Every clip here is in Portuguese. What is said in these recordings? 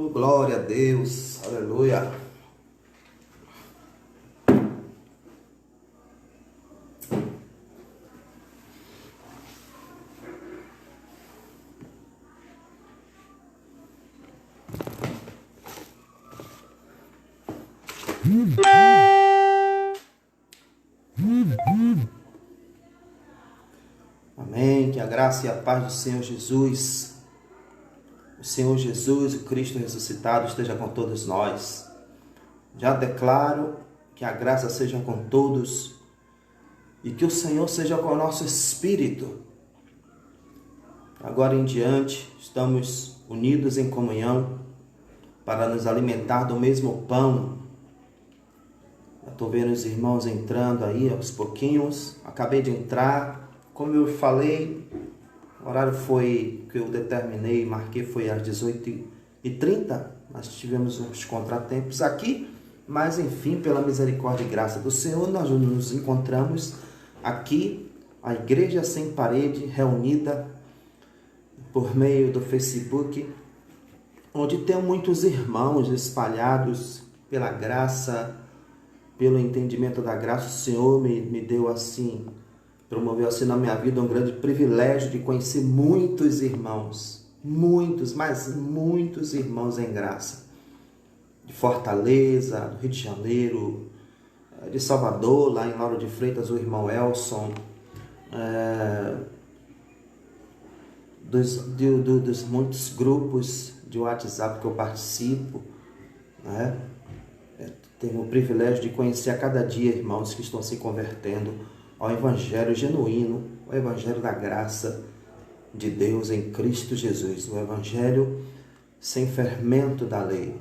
Oh, glória a Deus, aleluia. Amém, que a graça e a paz do Senhor Jesus, o Cristo ressuscitado, esteja com todos nós. Já declaro que a graça seja com todos e que o Senhor seja com o nosso espírito. Agora em diante, estamos unidos em comunhão para nos alimentar do mesmo pão. Eu estou vendo os irmãos entrando aí aos pouquinhos. Acabei de entrar. Como eu falei, o horário foi que eu determinei, marquei, foi às 18h30. Nós tivemos uns contratempos aqui, mas enfim, pela misericórdia e graça do Senhor, nós nos encontramos aqui, a Igreja Sem Parede, reunida por meio do Facebook, onde tem muitos irmãos espalhados pela graça, pelo entendimento da graça. O Senhor me deu assim, promoveu assim na minha vida um grande privilégio de conhecer muitos irmãos, muitos irmãos em graça, de Fortaleza, do Rio de Janeiro, de Salvador, lá em Lauro de Freitas, o irmão Elson, dos muitos grupos de WhatsApp que eu participo, né? Tenho o privilégio de conhecer a cada dia irmãos que estão se convertendo ao Evangelho genuíno, o Evangelho da graça de Deus em Cristo Jesus, o Evangelho sem fermento da lei.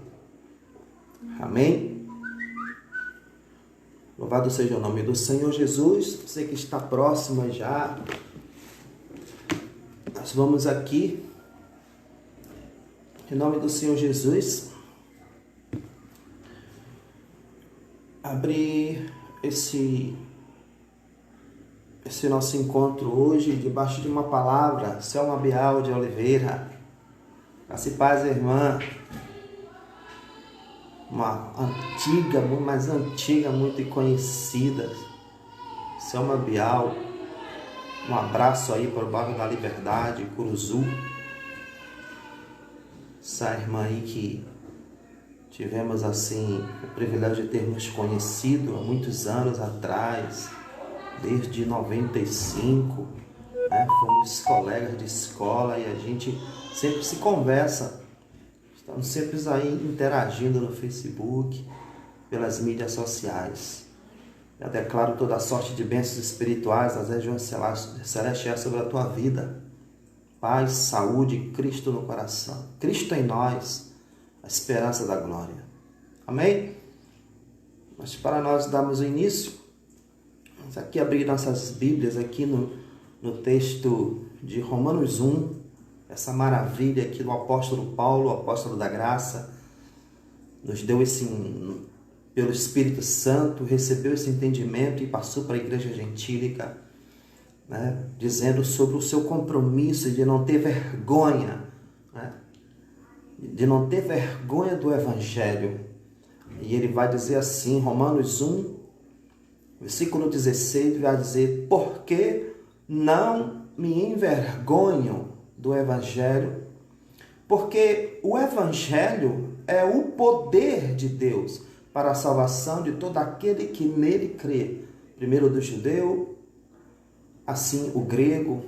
Amém? Louvado seja o nome do Senhor Jesus. Você que está próximo já, nós vamos aqui, em nome do Senhor Jesus, abrir esse nosso encontro hoje debaixo de uma palavra. Selma Bial de Oliveira, graça e paz, irmã, uma antiga, mais antiga, muito conhecida, Selma Bial. Um abraço aí para o bairro da Liberdade, Curuzu. Essa irmã aí que tivemos assim o privilégio de termos conhecido há muitos anos atrás, desde 95, né? Fomos colegas de escola e a gente sempre se conversa, estamos sempre aí interagindo no Facebook, pelas mídias sociais. Eu declaro toda a sorte de bênçãos espirituais das regiões celestiais sobre a tua vida. Paz, saúde, Cristo no coração, Cristo em nós, a esperança da glória. Amém? Mas para nós darmos o início, vamos aqui abrir nossas Bíblias aqui no texto de Romanos 1, essa maravilha aqui do apóstolo Paulo, o apóstolo da graça, nos deu pelo Espírito Santo, recebeu esse entendimento e passou para a igreja gentílica, né, dizendo sobre o seu compromisso de não ter vergonha, né, de não ter vergonha do Evangelho. E ele vai dizer assim, Romanos 1, versículo 16, vai dizer: porque não me envergonho do Evangelho, porque o Evangelho é o poder de Deus para a salvação de todo aquele que nele crê, primeiro do judeu, assim o grego,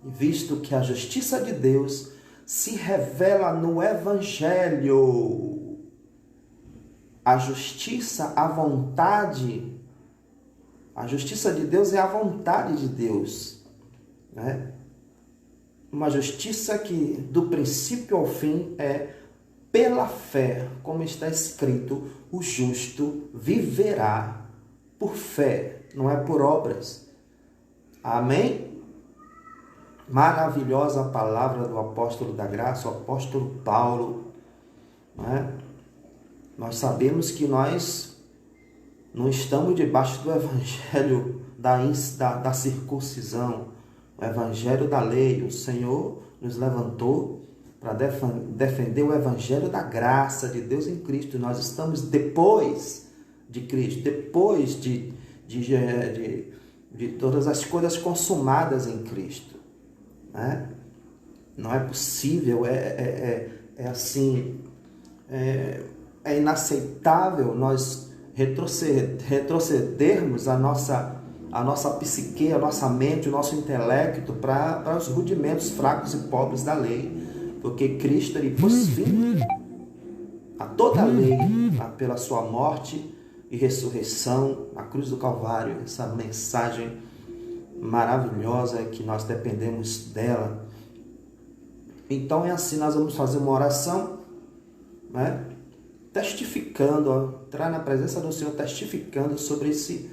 visto que a justiça de Deus se revela no Evangelho. A justiça, a vontade, a justiça de Deus é a vontade de Deus, né? Uma justiça que do princípio ao fim é pela fé, como está escrito, o justo viverá por fé, não é por obras. Amém? Maravilhosa a palavra do apóstolo da graça, o apóstolo Paulo, né? Nós sabemos que nós não estamos debaixo do evangelho da circuncisão, o evangelho da lei. O Senhor nos levantou para defender o evangelho da graça de Deus em Cristo. Nós estamos depois de Cristo, depois de todas as coisas consumadas em Cristo, né? Não é possível, é inaceitável nós retrocedermos a nossa psique, a nossa mente, o nosso intelecto para os rudimentos fracos e pobres da lei, porque Cristo ele pôs fim a toda a lei pela sua morte e ressurreição na cruz do Calvário. Essa mensagem maravilhosa que nós dependemos dela. Então é assim, nós vamos fazer uma oração, né? Testificando, entrar na presença do Senhor, testificando sobre esse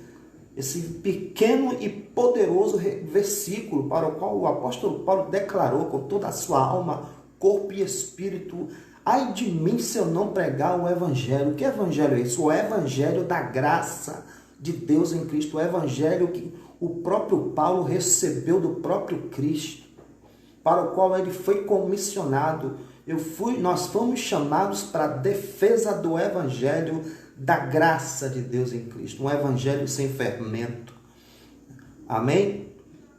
pequeno e poderoso versículo para o qual o apóstolo Paulo declarou com toda a sua alma, corpo e espírito: ai de mim se eu não pregar o evangelho. Que evangelho é esse? O evangelho da graça de Deus em Cristo, o evangelho que o próprio Paulo recebeu do próprio Cristo, para o qual ele foi comissionado. Nós fomos chamados para a defesa do evangelho da graça de Deus em Cristo, um evangelho sem fermento. Amém?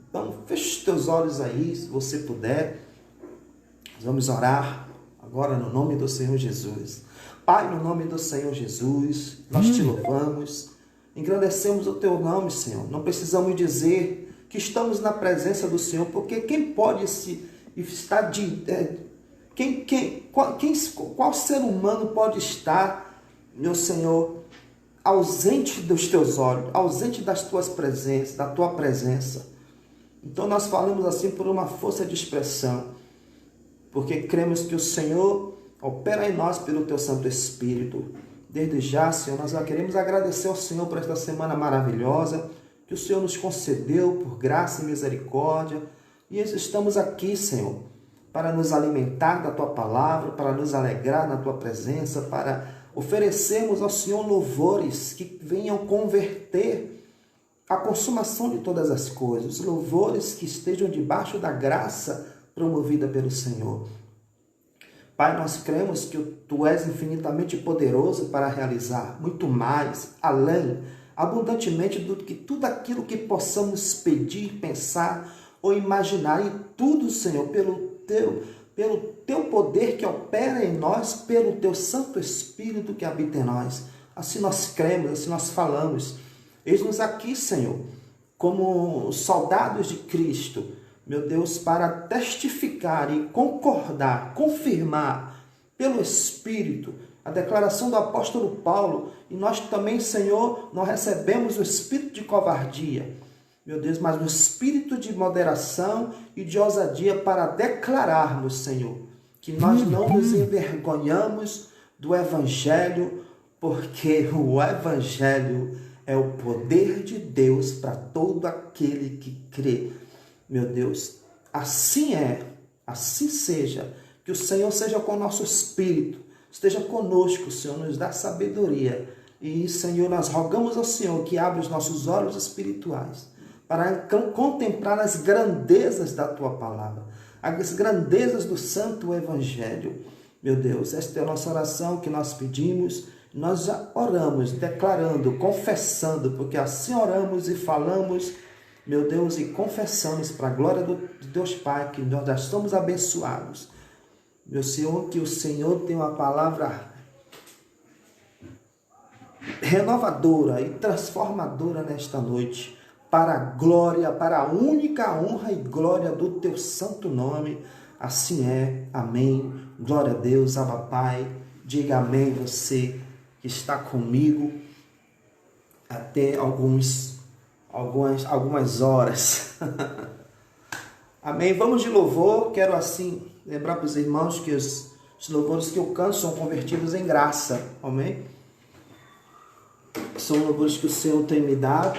Então, feche os teus olhos aí, se você puder. Vamos orar agora no nome do Senhor Jesus. Pai, no nome do Senhor Jesus, nós te louvamos, engrandecemos o teu nome, Senhor. Não precisamos dizer que estamos na presença do Senhor, porque quem pode estar qual ser humano pode estar, meu Senhor, ausente dos teus olhos, ausente da tua presença? Então nós falamos assim por uma força de expressão, porque cremos que o Senhor opera em nós pelo teu Santo Espírito. Desde já, Senhor, nós queremos agradecer ao Senhor por esta semana maravilhosa que o Senhor nos concedeu por graça e misericórdia. E estamos aqui, Senhor, para nos alimentar da tua palavra, para nos alegrar na tua presença, para oferecermos ao Senhor louvores que venham converter a consumação de todas as coisas, louvores que estejam debaixo da graça promovida pelo Senhor. Pai, nós cremos que tu és infinitamente poderoso para realizar muito mais, além, abundantemente do que tudo aquilo que possamos pedir, pensar ou imaginar, e tudo, Senhor, pelo teu poder que opera em nós, pelo teu Santo Espírito que habita em nós. Assim nós cremos, assim nós falamos. Eis-nos aqui, Senhor, como soldados de Cristo, meu Deus, para testificar e concordar, confirmar pelo Espírito a declaração do apóstolo Paulo. E nós também, Senhor, não recebemos o espírito de covardia, meu Deus, mas um espírito de moderação e de ousadia para declararmos, Senhor, que nós não nos envergonhamos do Evangelho, porque o Evangelho é o poder de Deus para todo aquele que crê. Meu Deus, assim assim seja, que o Senhor seja com o nosso espírito, esteja conosco, Senhor, nos dá sabedoria. E, Senhor, nós rogamos ao Senhor que abra os nossos olhos espirituais para contemplar as grandezas da tua palavra, as grandezas do Santo Evangelho. Meu Deus, esta é a nossa oração que nós pedimos. Nós já oramos, declarando, confessando, porque assim oramos e falamos, meu Deus, e confessamos para a glória de Deus Pai, que nós já estamos abençoados. Meu Senhor, que o Senhor tem uma palavra renovadora e transformadora nesta noite, para a glória, para a única honra e glória do teu santo nome. Assim é. Amém. Glória a Deus. Abba Pai. Diga amém, você que está comigo até algumas horas. Amém. Vamos de louvor. Quero assim lembrar para os irmãos que os louvores que eu canto são convertidos em graça. Amém. São louvores que o Senhor tem me dado,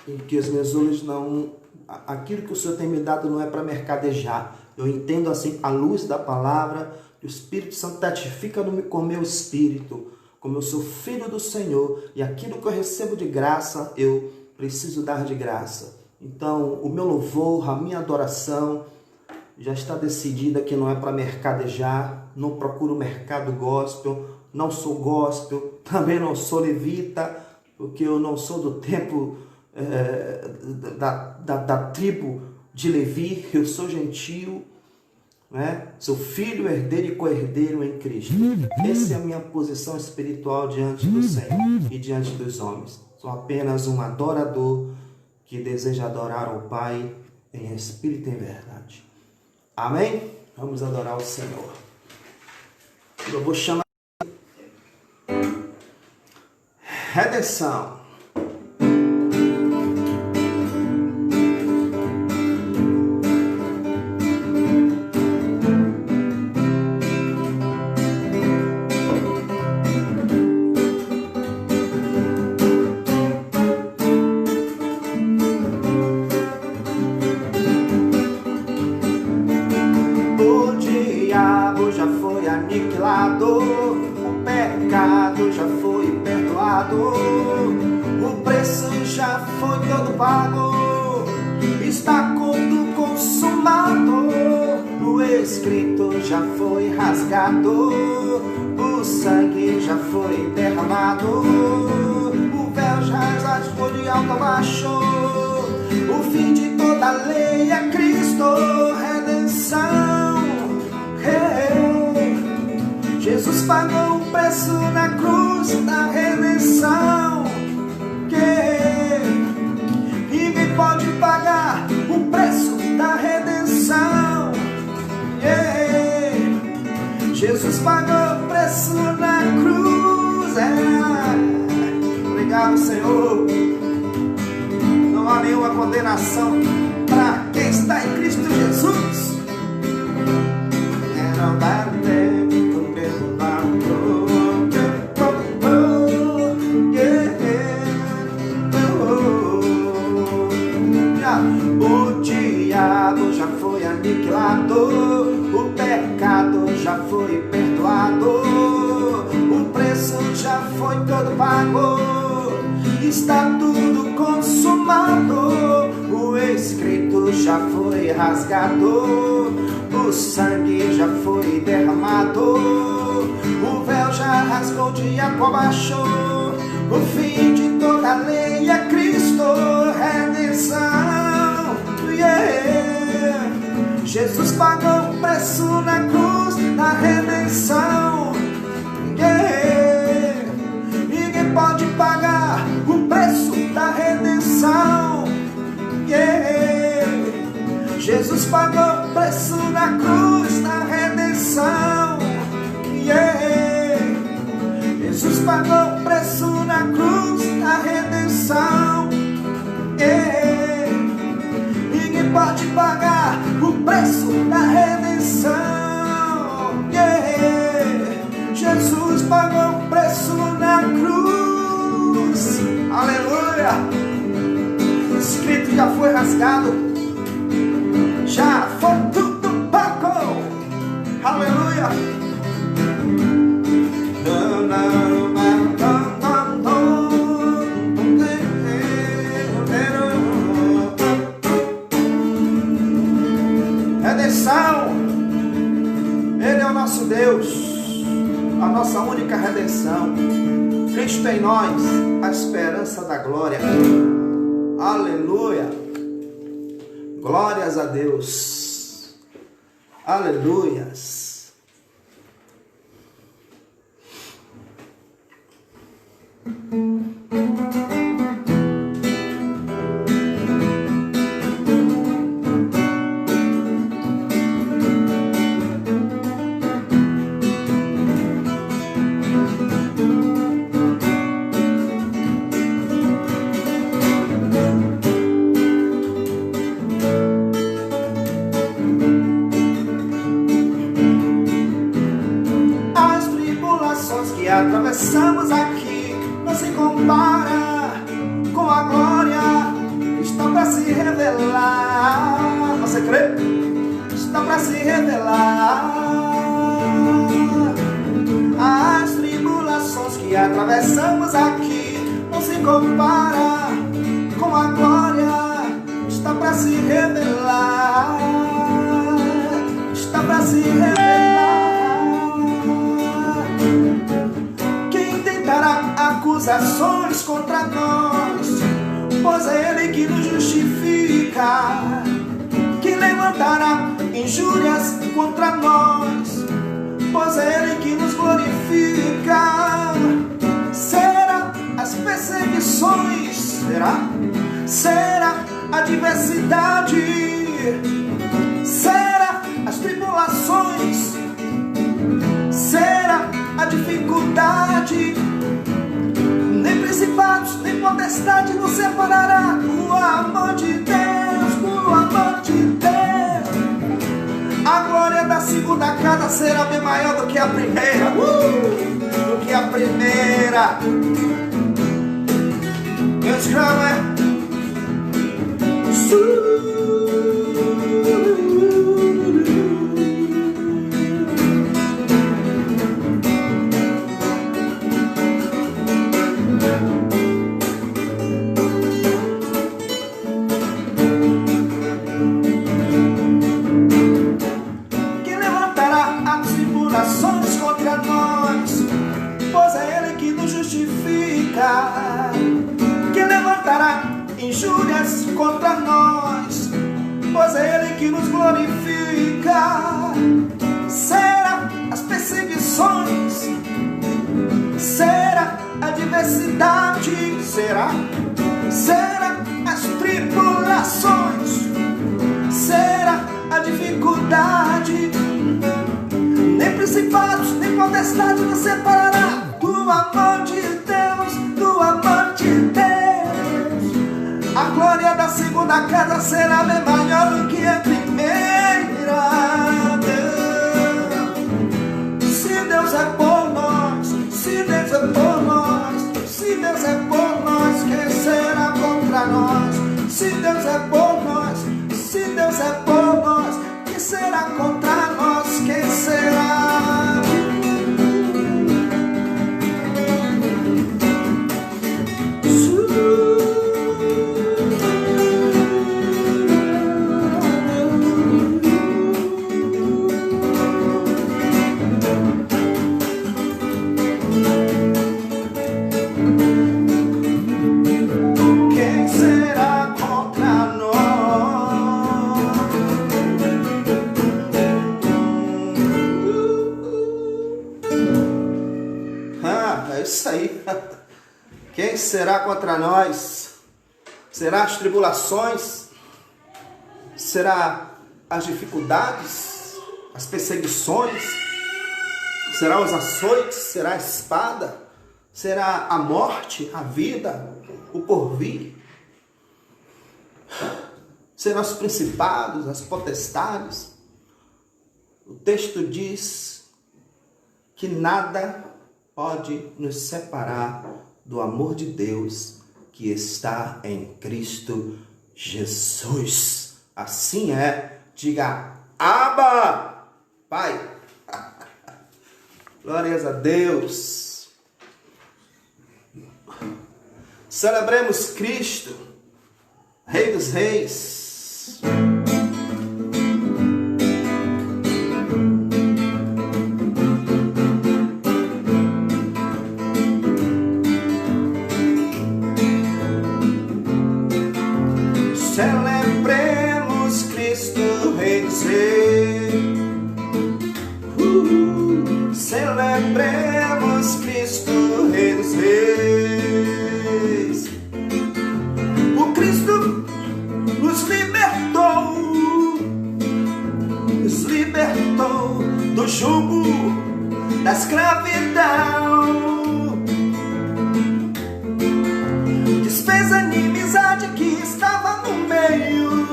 e que os meus olhos não... Aquilo que o Senhor tem me dado não é para mercadejar. Eu entendo assim, à luz da palavra, que o Espírito Santo testifica com o meu espírito, como eu sou filho do Senhor, e aquilo que eu recebo de graça, eu preciso dar de graça. Então, o meu louvor, a minha adoração, já está decidida que não é para mercadejar, não procuro mercado gospel, não sou gospel, também não sou levita, porque eu não sou do tempo da tribo de Levi, eu sou gentio, né? Sou filho, herdeiro e co-herdeiro em Cristo. Essa é a minha posição espiritual diante do Senhor e diante dos homens. Sou apenas um adorador que deseja adorar ao Pai em espírito e em verdade. Amém? Vamos adorar o Senhor. Eu vou chamar redenção. O pecado já foi perdoado, o preço já foi todo pago, está tudo consumado, o escrito já foi rasgado, o sangue já foi derramado, o véu já rasgou de alto a baixo, o fim de toda a lei é Cristo, redenção. Jesus pagou o preço na cruz da redenção, que ninguém pode pagar o preço da redenção. Jesus pagou o preço na cruz. Obrigado, Senhor. Não há nenhuma condenação para quem está em Cristo Jesus. Não dá tempo. O diabo já foi aniquilado, o pecado já foi perdoado, o preço já foi todo pago, está tudo consumado, o escrito já foi rasgado, o sangue já foi derramado, o véu já rasgou de água abaixo, o fim de toda a lei é Cristo, redenção. Jesus pagou o preço na cruz da redenção. Ninguém pode pagar o preço da redenção. Jesus pagou o preço na cruz da redenção. Jesus pagou o preço na cruz da redenção. Ninguém pode pagar o preço da redenção. Jesus pagou o preço na cruz. Aleluia. O escrito já foi rasgado, já foi tudo pago. Aleluia. Ele é o nosso Deus, a nossa única redenção. Cristo em nós, a esperança da glória. Aleluia. Glórias a Deus. Aleluias. Atravessamos aqui não se compara com a glória que está para se revelar. Você crê? Está para se revelar. As tribulações que atravessamos aqui não se compara com a glória que está para se revelar. pra se revelar. Quem tentará acusações contra nós, pois é Ele que nos justifica. Quem levantará injúrias contra nós, pois é Ele que nos glorifica. Será as perseguições, será a adversidade, será as tribulações, será a dificuldade. Nem principados, nem potestade nos separará do amor de Deus, do amor de Deus. A glória da segunda casa será bem maior do que a primeira, do que a primeira. Meu escravo é quem levantará as tribulações contra nós, pois é Ele que nos justifica. Quem levantará injúrias contra nós, pois é Ele que nos glorifica. Será as perseguições, será a adversidade, será as tribulações, será a dificuldade. Nem principados, nem potestade nos separará do amor de Deus, do amor de Deus. A glória da segunda casa será bem maior do que a primeira. Se Deus é por nós, se Deus é por nós, se Deus é por nós, quem será contra nós? Se Deus é por nós, se Deus é por nós, quem será contra nós? Quem será? Quem será contra nós? Será as tribulações? Será as dificuldades? As perseguições? Será os açoites? Será a espada? Será a morte, a vida, o porvir? Serão os principados, as potestades? O texto diz que nada pode nos separar do amor de Deus que está em Cristo Jesus. Assim é, diga Abba, Pai. Glórias a Deus. Celebremos Cristo, Rei dos Reis. Celebremos Cristo, Rei dos Reis. Celebremos Cristo, Rei dos Reis. O Cristo nos libertou do jugo da escravidão. Desfez a inimizade que estava no meio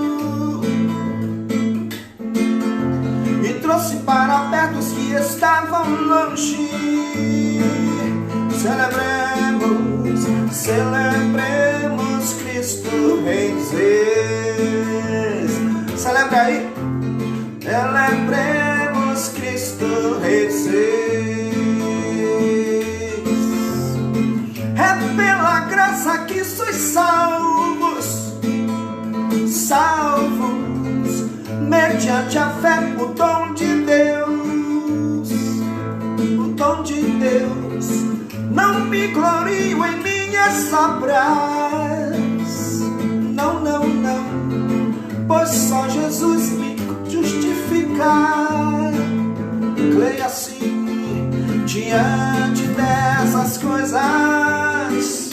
e trouxe para perto os que estavam longe. Celebremos Cristo, Rei dos Reis. Celebra aí. Celebremos Cristo, Rei dos Reis. É pela graça que sois salvos, mediante a fé, o dom de Deus. me glorio em minhas obras, não, não, não, pois só Jesus me justifica. Creia assim, diante dessas coisas,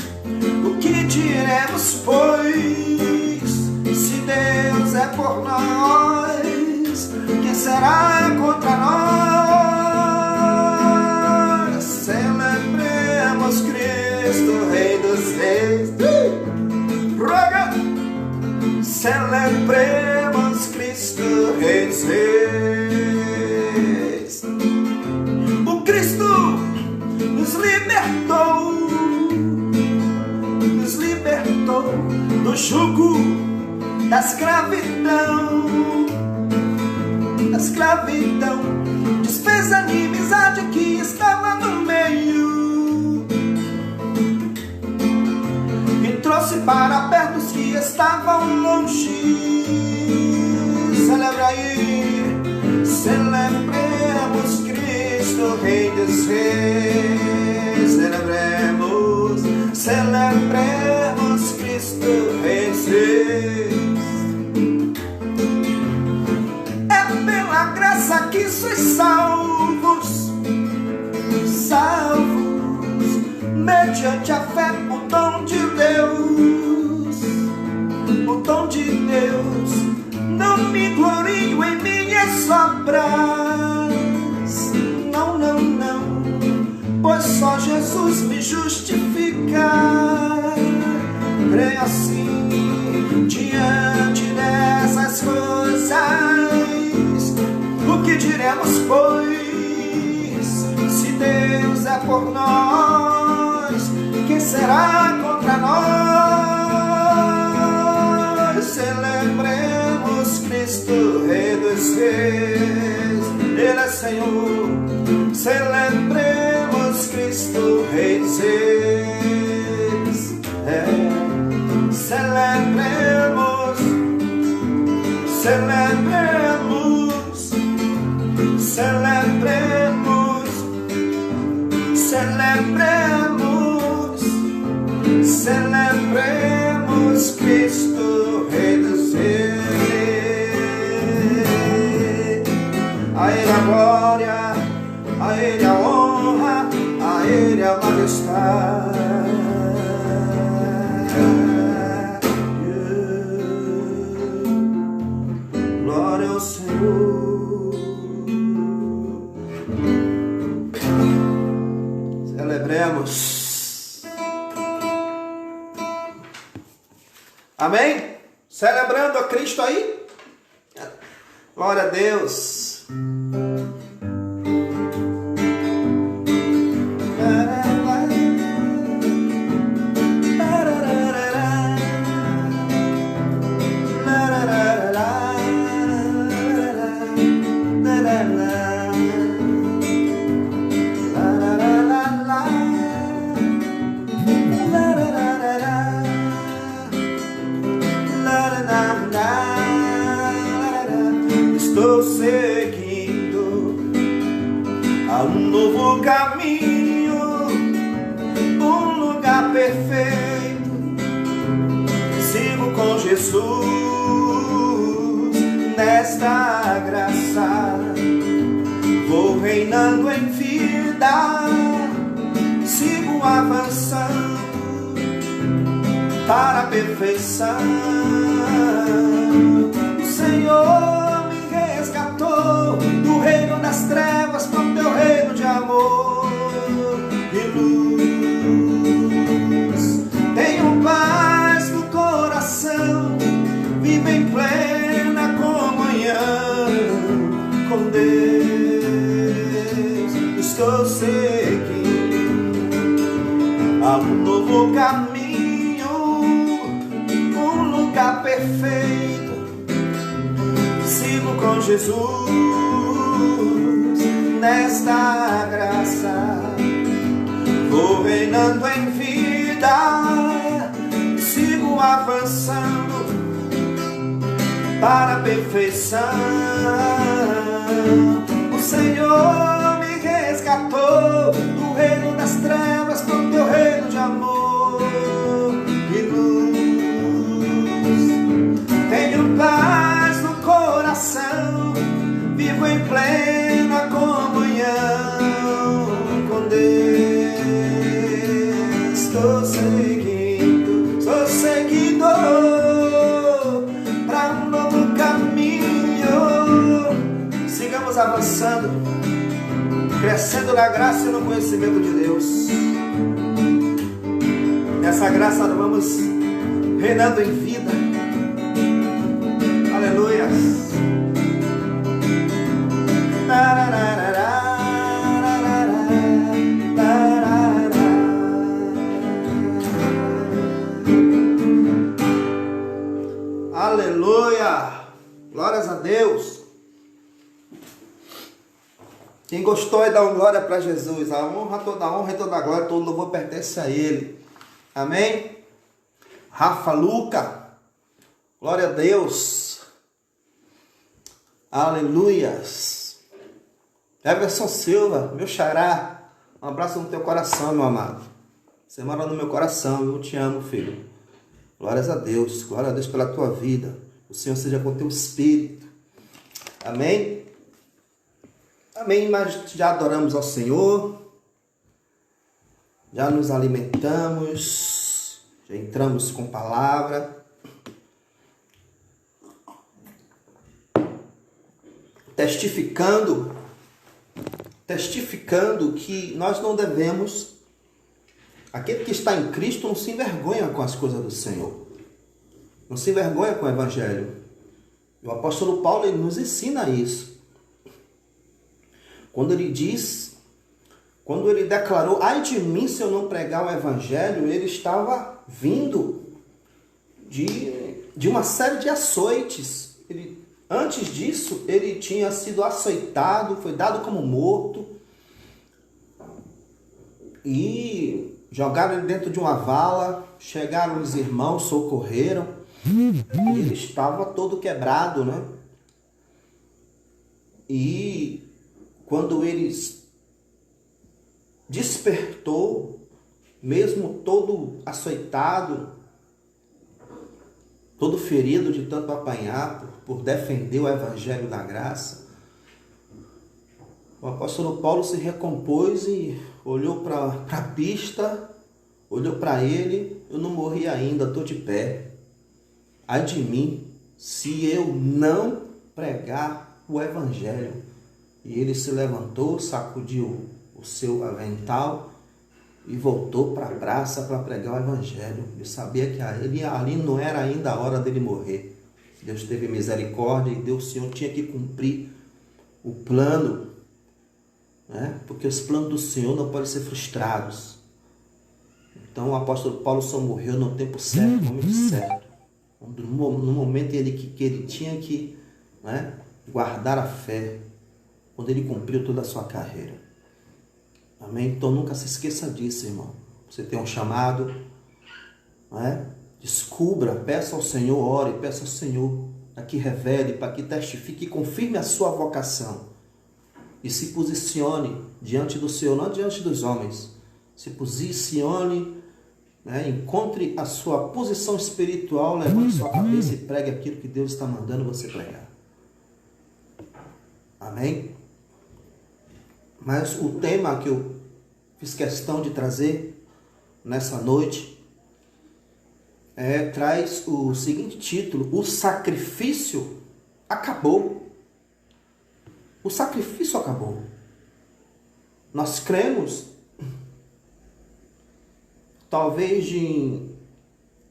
o que diremos, pois, se Deus é por nós, quem será contra nós? Celebremos Cristo, Rei dos Reis. Celebremos Cristo, Rei dos Reis. O Cristo nos libertou do jugo da escravidão, desfez a inimizade que estava no meio e trouxe para perto os que estavam longe. Celebra aí, celebremos Cristo, Rei dos Reis. Celebremos Cristo, Rei dos Reis. É pela graça que sois salvos, mediante a fé, o dom de Deus, Não me glorio em minhas obras, não, não, não, pois só Jesus me justifica. Creio assim, diante dessas coisas, o que diremos, pois, se Deus é por nós, quem será contra nós? Celebremos Cristo, Rei dos Reis, Ele é Senhor. Celebremos Cristo, Rei dos Reis. Celebremos, celebremos, celebremos, celebremos, celebremos Cristo, Rei dos Reis. A Ele a glória, a Ele a honra, a Ele a majestade. Glória ao Senhor. Celebremos. Amém? Celebrando a Cristo aí. Glória a Deus. Estou seguindo a um novo caminho, um lugar perfeito. Sigo com Jesus nesta graça, vou reinando em vida, sigo avançando para a perfeição. O Senhor do reino das trevas para o teu reino de amor e luz. Tenho paz no coração, vivo em plena comunhão com Deus. Estou seguindo a um novo caminho, um lugar perfeito. Sigo com Jesus nesta graça, vou reinando em vida, sigo avançando para a perfeição. O Senhor me resgatou do reino das trevas para o teu reino em plena comunhão com Deus. Sou seguidor para um novo caminho. Sigamos avançando, crescendo na graça e no conhecimento de Deus. Nessa graça nós vamos reinando em vida. Aleluia. Aleluia. Glórias a Deus. Quem gostou é dar uma glória para Jesus. A honra, toda a honra e toda a glória, todo louvor pertence a Ele. Amém? Rafa Luca. Glória a Deus. Aleluias. Everson Silva, meu xará. Um abraço no teu coração, meu amado. Você mora no meu coração. Eu te amo, filho. Glórias a Deus. Glória a Deus pela tua vida. O Senhor seja com teu espírito. Amém? Amém, mas já adoramos ao Senhor, já nos alimentamos, já entramos com palavra, testificando que nós não devemos, aquele que está em Cristo não se envergonha com as coisas do Senhor, não se envergonha com o Evangelho. O apóstolo Paulo ele nos ensina isso. Quando ele declarou, ai de mim se eu não pregar o Evangelho, ele estava vindo de uma série de açoites. Antes disso, ele tinha sido açoitado, foi dado como morto, e jogaram ele dentro de uma vala, chegaram os irmãos, socorreram, e ele estava todo quebrado, né? E quando ele despertou, mesmo todo açoitado, todo ferido de tanto apanhar por defender o Evangelho da graça, o apóstolo Paulo se recompôs e olhou para a pista, olhou para ele: eu não morri ainda, estou de pé. Ai de mim, se eu não pregar o Evangelho. E ele se levantou, sacudiu o seu avental e voltou para a praça para pregar o Evangelho. Eu sabia que ali não era ainda a hora dele morrer. Deus teve misericórdia e Deus, o Senhor tinha que cumprir o plano, né? Porque os planos do Senhor não podem ser frustrados. Então o apóstolo Paulo só morreu no tempo certo, no momento certo. No momento que ele tinha que, né, guardar a fé, quando ele cumpriu toda a sua carreira. Amém? Então nunca se esqueça disso, irmão. Você tem um chamado, não é? Descubra, peça ao Senhor, ore, peça ao Senhor para que revele, para que testifique e confirme a sua vocação. E se posicione diante do Senhor, não diante dos homens. Se posicione, né? Encontre a sua posição espiritual, levante sua cabeça e pregue aquilo que Deus está mandando você pregar. Amém? Mas o tema que eu fiz questão de trazer nessa noite traz o seguinte título: o sacrifício acabou. O sacrifício acabou. Nós cremos, talvez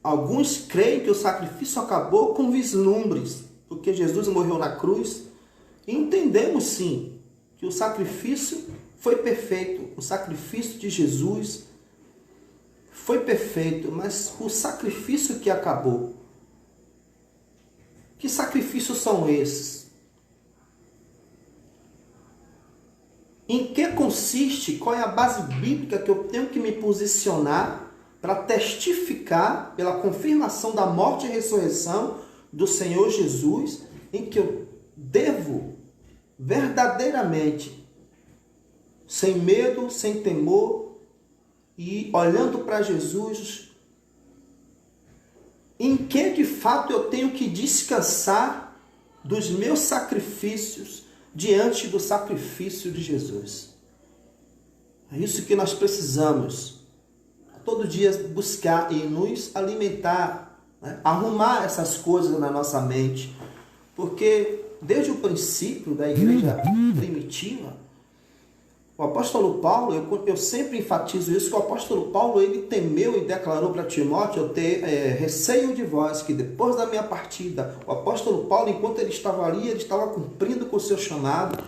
alguns creem que o sacrifício acabou com vislumbres, porque Jesus morreu na cruz, e entendemos sim que o sacrifício foi perfeito, o sacrifício de Jesus foi perfeito, mas o sacrifício que acabou, que sacrifícios são esses? Em que consiste, qual é a base bíblica que eu tenho que me posicionar para testificar pela confirmação da morte e ressurreição do Senhor Jesus, em que eu devo verdadeiramente, sem medo, sem temor, e olhando para Jesus, em que de fato eu tenho que descansar dos meus sacrifícios, diante do sacrifício de Jesus. É isso que nós precisamos, todo dia buscar e nos alimentar, né? Arrumar essas coisas na nossa mente, porque desde o princípio da igreja primitiva, o apóstolo Paulo, eu sempre enfatizo isso, que o apóstolo Paulo, ele temeu e declarou para Timóteo: eu ter receio de vós, que depois da minha partida, o apóstolo Paulo, enquanto ele estava ali, ele estava cumprindo com o seu chamado,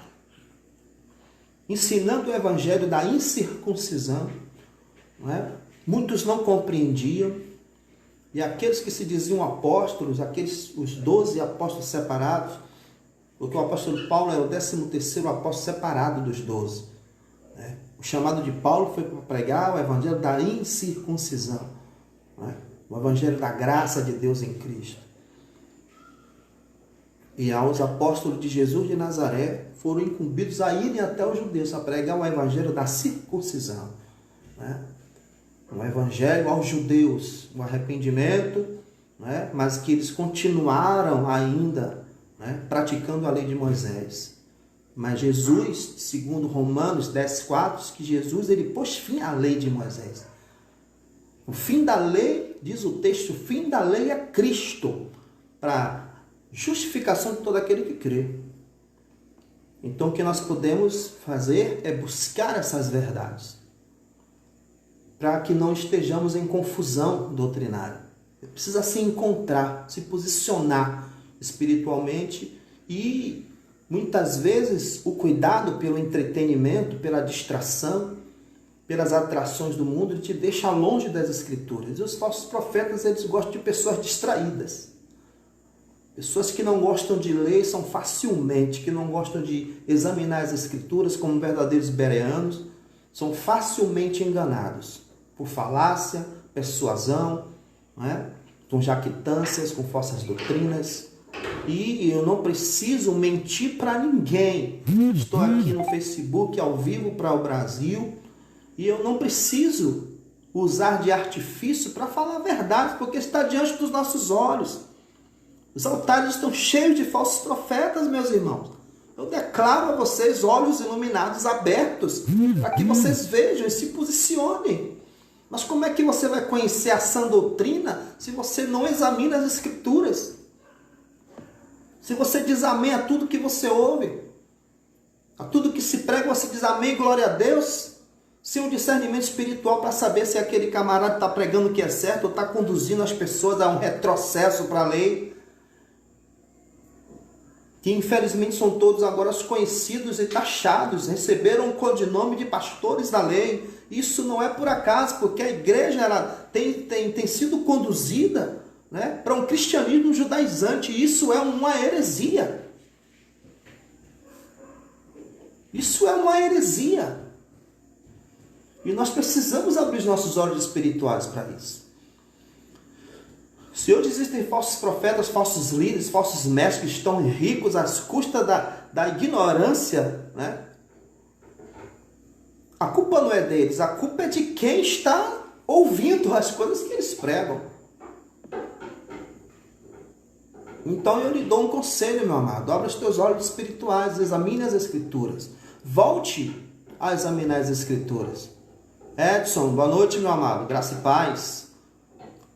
ensinando o evangelho da incircuncisão, não é? Muitos não compreendiam, e aqueles que se diziam apóstolos, os 12 apóstolos separados, porque o apóstolo Paulo é o 13º apóstolo separado dos 12. Né? O chamado de Paulo foi para pregar o evangelho da incircuncisão, né? O evangelho da graça de Deus em Cristo. E aos apóstolos de Jesus de Nazaré foram incumbidos a irem até os judeus a pregar o evangelho da circuncisão, né? Um evangelho aos judeus, um arrependimento, né? Mas que eles continuaram ainda, né, praticando a lei de Moisés. Mas Jesus, segundo Romanos 10:4, que Jesus ele pôs fim à lei de Moisés. O fim da lei, diz o texto, o fim da lei é Cristo, para justificação de todo aquele que crê. Então o que nós podemos fazer é buscar essas verdades, para que não estejamos em confusão doutrinária. Precisa se encontrar, se posicionar espiritualmente, e muitas vezes o cuidado pelo entretenimento, pela distração, pelas atrações do mundo, ele te deixa longe das Escrituras. E os falsos profetas, eles gostam de pessoas distraídas. Pessoas que não gostam de ler, são facilmente, que não gostam de examinar as Escrituras como verdadeiros bereanos, são facilmente enganados por falácia, persuasão, né? Com jactâncias, com falsas doutrinas. E eu não preciso mentir para ninguém. Estou aqui no Facebook ao vivo para o Brasil, e eu não preciso usar de artifício para falar a verdade, porque está diante dos nossos olhos. Os altares estão cheios de falsos profetas, meus irmãos. Eu declaro a vocês olhos iluminados, abertos, para que vocês vejam e se posicionem. Mas como é que você vai conhecer a sã doutrina se você não examina as Escrituras? Se você diz amém a tudo que você ouve, a tudo que se prega, você diz amém, glória a Deus, sem um discernimento espiritual para saber se aquele camarada está pregando o que é certo ou está conduzindo as pessoas a um retrocesso para a lei, que infelizmente são todos agora conhecidos e taxados, receberam o codinome de pastores da lei. Isso não é por acaso, porque a igreja ela tem sido conduzida, né, para um cristianismo judaizante. Isso é uma heresia. Isso é uma heresia. E nós precisamos abrir os nossos olhos espirituais para isso. Se hoje existem falsos profetas, falsos líderes, falsos mestres que estão ricos às custas da ignorância, né? A culpa não é deles, a culpa é de quem está ouvindo as coisas que eles pregam. Então eu lhe dou um conselho, meu amado. Abra os teus olhos espirituais, examine as Escrituras. Volte a examinar as Escrituras. Edson, boa noite, meu amado. Graça e paz.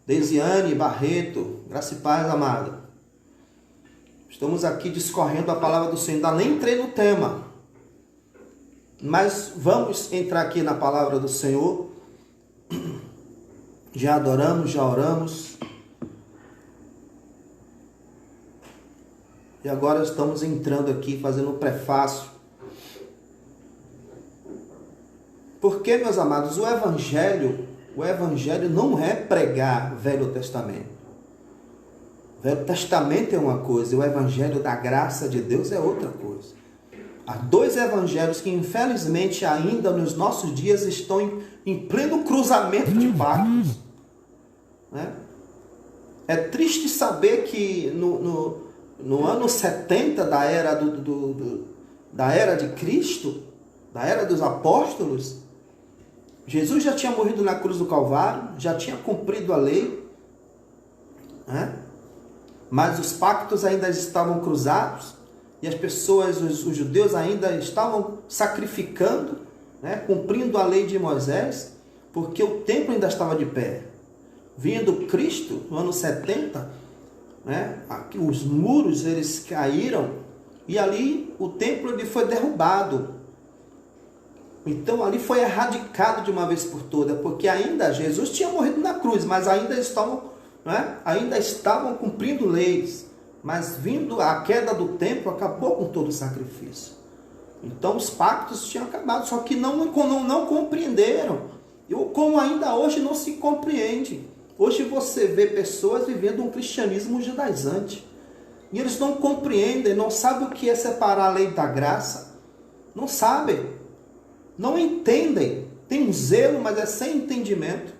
Desiane Barreto, graça e paz, amado. Estamos aqui discorrendo a palavra do Senhor. Ainda nem entrei no tema, mas vamos entrar aqui na palavra do Senhor. Já adoramos, já oramos. E agora estamos entrando aqui, fazendo um prefácio. Porque, meus amados, o Evangelho não é pregar Velho Testamento. O Velho Testamento é uma coisa, e o Evangelho da graça de Deus é outra coisa. Há dois evangelhos que, infelizmente, ainda nos nossos dias estão em pleno cruzamento de pactos. Né? É triste saber que no ano 70 da era da era de Cristo, da era dos apóstolos, Jesus já tinha morrido na cruz do Calvário, já tinha cumprido a lei, né? Mas os pactos ainda estavam cruzados, e as pessoas, os judeus ainda estavam sacrificando, né, cumprindo a lei de Moisés, porque o templo ainda estava de pé. Vindo Cristo, no ano 70, né, os muros eles caíram e ali o templo ele foi derrubado. Então ali foi erradicado de uma vez por todas, porque ainda Jesus tinha morrido na cruz, mas ainda estavam cumprindo leis. Mas vindo a queda do templo, acabou com todo o sacrifício. Então os pactos tinham acabado, só que não compreenderam. Como ainda hoje não se compreende. Hoje você vê pessoas vivendo um cristianismo judaizante. E eles não compreendem, não sabem o que é separar a lei da graça. Não sabem. Não entendem. Tem um zelo, mas é sem entendimento.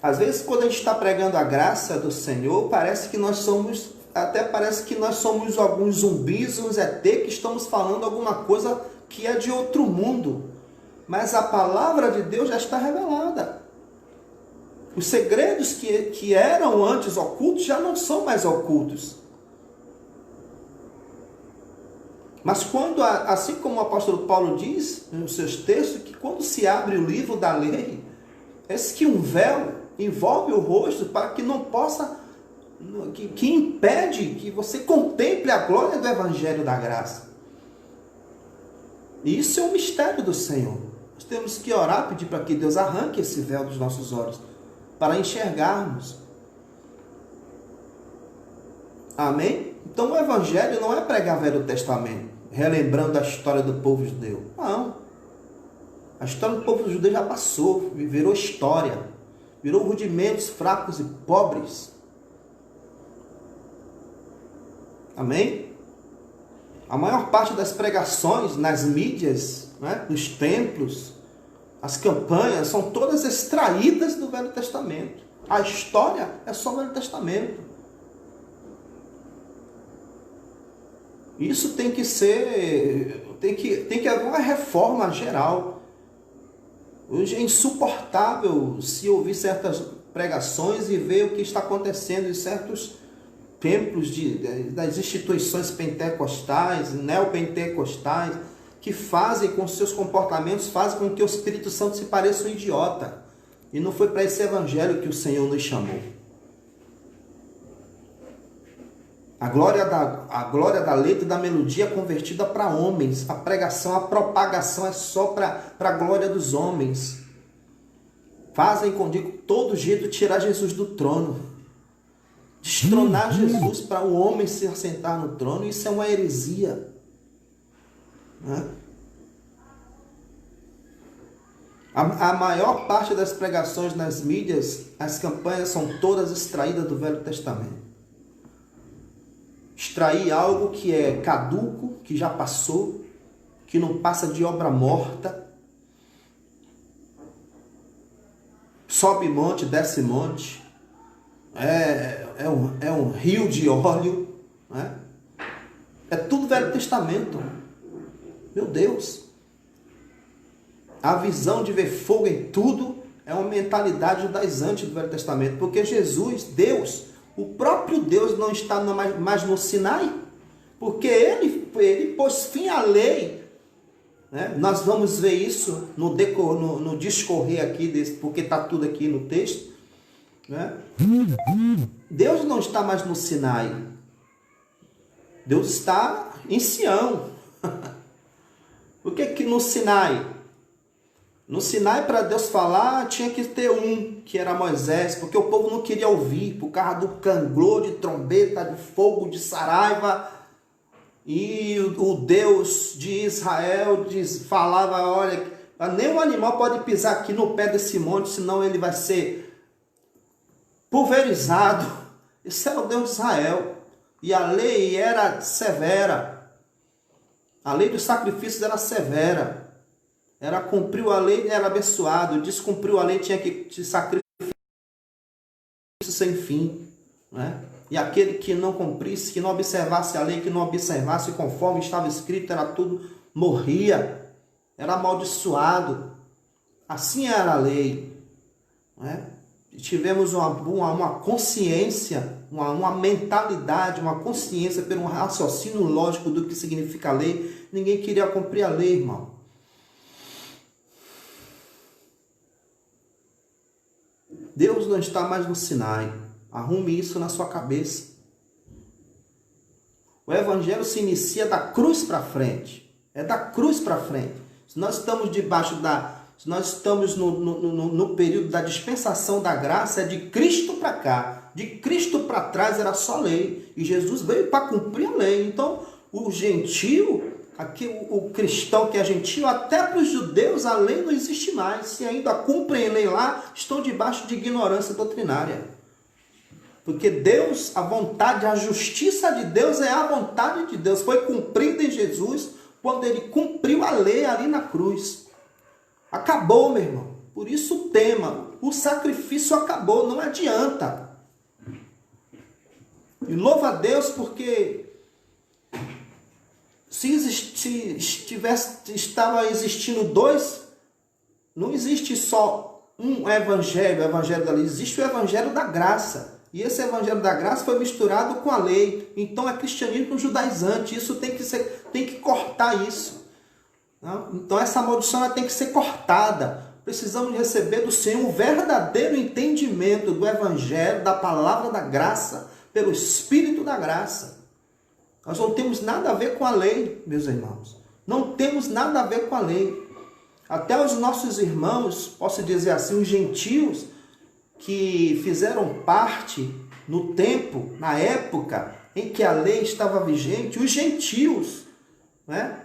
Às vezes, quando a gente está pregando a graça do Senhor, parece que nós somos alguns zumbis, uns ET, que estamos falando alguma coisa que é de outro mundo. Mas a palavra de Deus já está revelada. Os segredos que eram antes ocultos já não são mais ocultos. Mas quando, assim como o apóstolo Paulo diz nos seus textos, que quando se abre o livro da lei, é que um véu envolve o rosto para que não possa, que impede que você contemple a glória do evangelho da graça. E isso é um mistério do Senhor. Nós temos que orar, pedir para que Deus arranque esse véu dos nossos olhos, para enxergarmos. Amém? Então o evangelho não é pregar Velho Testamento, relembrando a história do povo judeu. Não. A história do povo judeu já passou, virou história. Virou rudimentos fracos e pobres. Amém? A maior parte das pregações nas mídias, né, nos templos, as campanhas, são todas extraídas do Velho Testamento. A história é só o Velho Testamento. Isso tem que ser, tem que haver uma reforma geral. Hoje é insuportável se ouvir certas pregações e ver o que está acontecendo em certos templos das instituições pentecostais, neopentecostais, que fazem com seus comportamentos, fazem com que o Espírito Santo se pareça um idiota. E não foi para esse evangelho que o Senhor nos chamou. A glória da letra e da melodia é convertida para homens. A pregação, a propagação é só para a glória dos homens. Fazem com todo jeito tirar Jesus do trono. Destronar Jesus para o homem se assentar no trono. Isso é uma heresia. Né? A maior parte das pregações nas mídias, as campanhas são todas extraídas do Velho Testamento. Extrair algo que é caduco, que já passou, que não passa de obra morta. Sobe monte, desce monte. É um rio de óleo. Né? É tudo Velho Testamento. Meu Deus. A visão de ver fogo em tudo é uma mentalidade judaizante do Velho Testamento. Porque Jesus, Deus, o próprio Deus não está mais no Sinai, porque ele pôs fim à lei. Né? Nós vamos ver isso no discorrer aqui, porque está tudo aqui no texto. Né? Deus não está mais no Sinai. Deus está em Sião. O que no Sinai? No Sinai, para Deus falar, tinha que ter um, que era Moisés, porque o povo não queria ouvir, por causa do canglô, de trombeta, de fogo, de saraiva. E o Deus de Israel falava, olha, nenhum animal pode pisar aqui no pé desse monte, senão ele vai ser pulverizado. Esse era o Deus de Israel. E a lei era severa. A lei dos sacrifícios era severa. Era cumpriu a lei, era abençoado. Descumpriu a lei, tinha que te sacrificar sem fim. Né? E aquele que não cumprisse, que não observasse a lei, que não observasse conforme estava escrito, era tudo, morria. Era amaldiçoado. Assim era a lei. Né? tivemos uma consciência, uma mentalidade, uma consciência pelo um raciocínio lógico do que significa a lei. Ninguém queria cumprir a lei, irmão. Deus não está mais no Sinai. Arrume isso na sua cabeça. O Evangelho se inicia da cruz para frente. É da cruz para frente. Se nós estamos se nós estamos no período da dispensação da graça, é de Cristo para cá. De Cristo para trás era só lei. E Jesus veio para cumprir a lei. Então, o gentio, aqui, o cristão que é gentio, até para os judeus a lei não existe mais. Se ainda cumprem a lei lá, estão debaixo de ignorância doutrinária. Porque Deus, a vontade, a justiça de Deus é a vontade de Deus. Foi cumprida em Jesus quando ele cumpriu a lei ali na cruz. Acabou, meu irmão. Por isso o tema, o sacrifício acabou, não adianta. E louva a Deus porque estava existindo dois, não existe só um evangelho, o evangelho da lei, existe o evangelho da graça. E esse evangelho da graça foi misturado com a lei. Então é cristianismo judaizante. Isso tem que cortar isso. Então essa maldição ela tem que ser cortada. Precisamos receber do Senhor um verdadeiro entendimento do evangelho, da palavra da graça, pelo Espírito da graça. Nós não temos nada a ver com a lei, meus irmãos. Não temos nada a ver com a lei. Até os nossos irmãos, posso dizer assim, os gentios, que fizeram parte no tempo, na época em que a lei estava vigente, os gentios, né,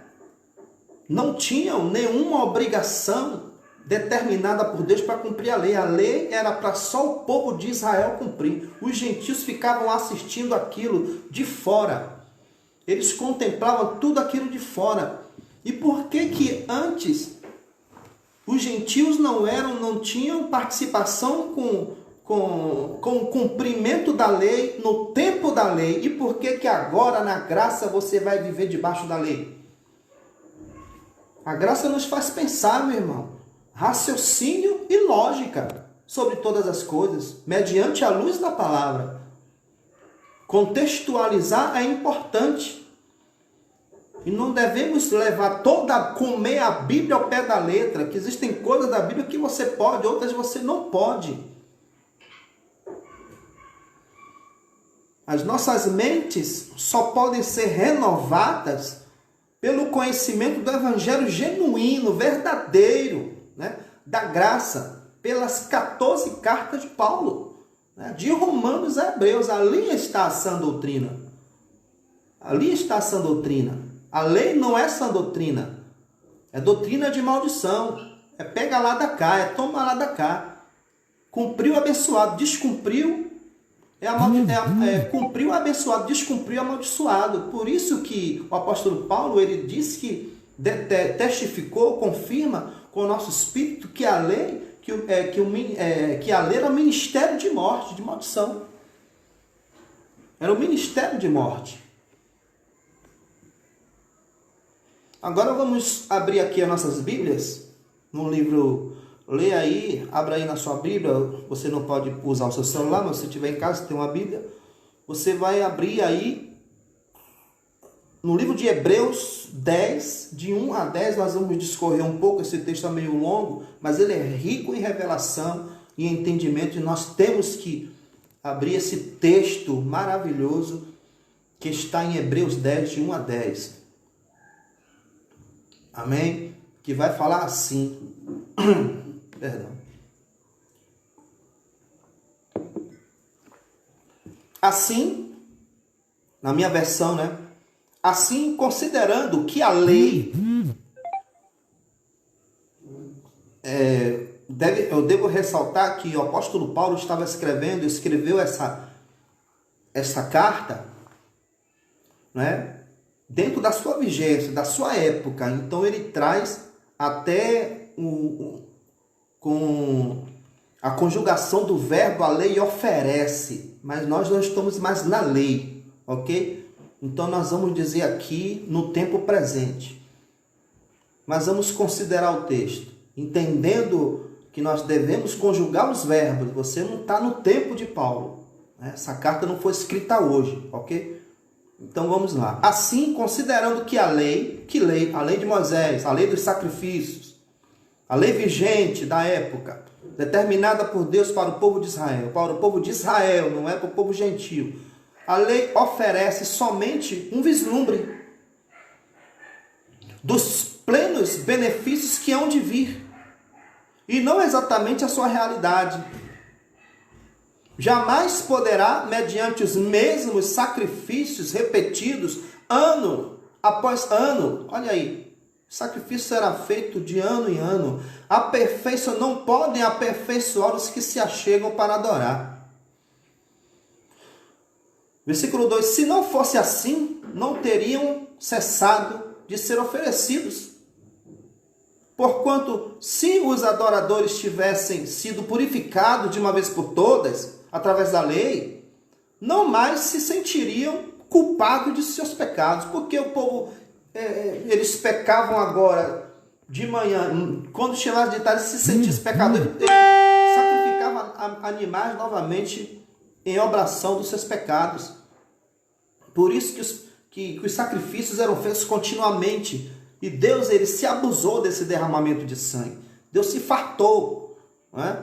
não tinham nenhuma obrigação determinada por Deus para cumprir a lei. A lei era para só o povo de Israel cumprir. Os gentios ficavam assistindo aquilo de fora. Eles contemplavam tudo aquilo de fora. E por que antes os gentios não tinham participação com o cumprimento da lei, no tempo da lei? E por que agora na graça você vai viver debaixo da lei? A graça nos faz pensar, meu irmão, raciocínio e lógica sobre todas as coisas, mediante a luz da palavra. Contextualizar é importante. E não devemos comer a Bíblia ao pé da letra, que existem coisas da Bíblia que você pode, outras você não pode. As nossas mentes só podem ser renovadas pelo conhecimento do evangelho genuíno, verdadeiro, né, da graça, pelas 14 cartas de Paulo, né, de Romanos a Hebreus. Ali está a sã doutrina. Ali está a sã doutrina. A lei não é sã doutrina. É doutrina de maldição. É pega lá da cá, é toma lá da cá. Cumpriu abençoado, descumpriu, cumpriu abençoado, descumpriu amaldiçoado. Por isso que o apóstolo Paulo, ele diz que testificou, confirma com o nosso espírito que a lei, que a lei era o ministério de morte, de maldição. Era o ministério de morte. Agora vamos abrir aqui as nossas Bíblias, no livro, lê aí, abra aí na sua Bíblia. Você não pode usar o seu celular, mas se estiver em casa, tem uma Bíblia. Você vai abrir aí, no livro de Hebreus 10, de 1 a 10, nós vamos discorrer um pouco, esse texto é meio longo, mas ele é rico em revelação e entendimento, e nós temos que abrir esse texto maravilhoso que está em Hebreus 10, de 1 a 10. Amém? Que vai falar assim. Perdão. Assim, na minha versão, né? Assim, considerando que a lei eu devo ressaltar que o apóstolo Paulo escreveu essa carta, né? Dentro da sua vigência, da sua época. Então ele traz até com a conjugação do verbo, a lei oferece, mas nós não estamos mais na lei, ok? Então nós vamos dizer aqui no tempo presente. Mas vamos considerar o texto, entendendo que nós devemos conjugar os verbos. Você não está no tempo de Paulo, né? Essa carta não foi escrita hoje, ok? Então vamos lá. Assim, considerando que a lei? A lei de Moisés, a lei dos sacrifícios, a lei vigente da época, determinada por Deus para o povo de Israel, não é para o povo gentio. A lei oferece somente um vislumbre dos plenos benefícios que hão de vir, e não exatamente a sua realidade. Jamais poderá, mediante os mesmos sacrifícios repetidos, ano após ano, olha aí, o sacrifício será feito de ano em ano, não podem aperfeiçoar os que se achegam para adorar. Versículo 2, se não fosse assim, não teriam cessado de ser oferecidos. Porquanto, se os adoradores tivessem sido purificados de uma vez por todas, através da lei, não mais se sentiriam culpados de seus pecados. Porque o povo, eles pecavam agora de manhã, quando chegasse de tarde, se sentisse pecador, ele sacrificava animais novamente em obração dos seus pecados. Por isso que os sacrifícios eram feitos continuamente. E Deus, ele se abusou desse derramamento de sangue. Deus se fartou. Não é?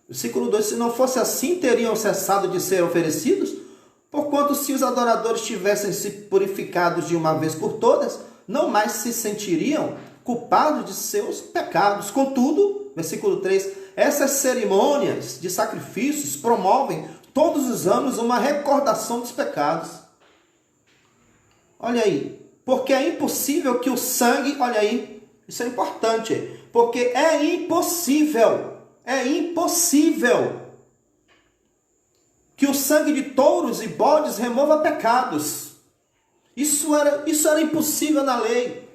Versículo 2, se não fosse assim, teriam cessado de ser oferecidos? Porquanto, se os adoradores tivessem se purificados de uma vez por todas, não mais se sentiriam culpados de seus pecados. Contudo, versículo 3, essas cerimônias de sacrifícios promovem todos os anos uma recordação dos pecados. Olha aí. Porque é impossível que o sangue, olha aí, isso é importante, porque é impossível que o sangue de touros e bodes remova pecados. Isso era impossível na lei.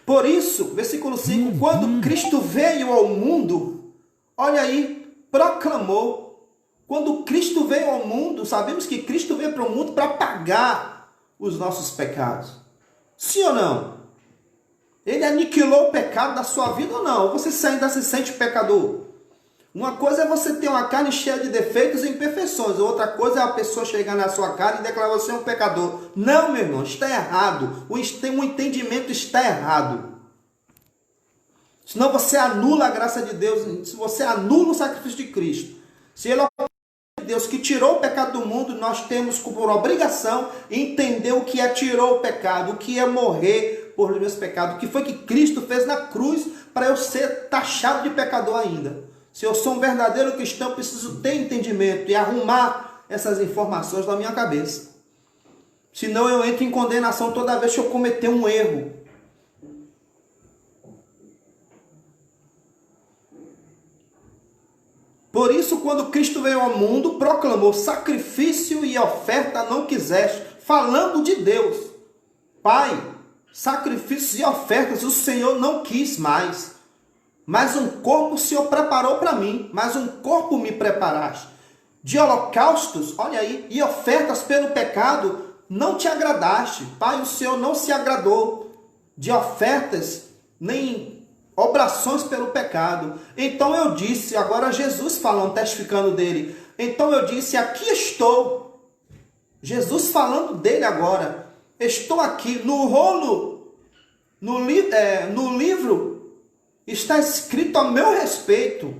Por isso, versículo 5, quando Cristo veio ao mundo, olha aí, proclamou. Quando Cristo veio ao mundo, sabemos que Cristo veio para o mundo para pagar os nossos pecados. Sim ou não? Ele aniquilou o pecado da sua vida ou não? Ou você ainda se sente pecador? Uma coisa é você ter uma carne cheia de defeitos e imperfeições. Outra coisa é a pessoa chegar na sua cara e declarar você um pecador. Não, meu irmão, está errado. O entendimento está errado. Senão você anula a graça de Deus. Se você anula o sacrifício de Cristo. Se ele Deus que tirou o pecado do mundo, nós temos por obrigação entender o que é tirou o pecado, o que é morrer por meus pecados, o que foi que Cristo fez na cruz para eu ser taxado de pecador ainda. Se eu sou um verdadeiro cristão, eu preciso ter entendimento e arrumar essas informações na minha cabeça. Senão eu entro em condenação toda vez que eu cometer um erro. Por isso, quando Cristo veio ao mundo, proclamou sacrifício e oferta não quiseste, falando de Deus. Pai, sacrifícios e ofertas o Senhor não quis mais, mas um corpo o Senhor preparou para mim, mas um corpo me preparaste. De holocaustos, olha aí, e ofertas pelo pecado não te agradaste. Pai, o Senhor não se agradou de ofertas, nem obrações pelo pecado. Então eu disse, agora Jesus falando, testificando dele. Então eu disse, aqui estou. Jesus falando dele agora. Estou aqui no rolo, no livro, está escrito a meu respeito.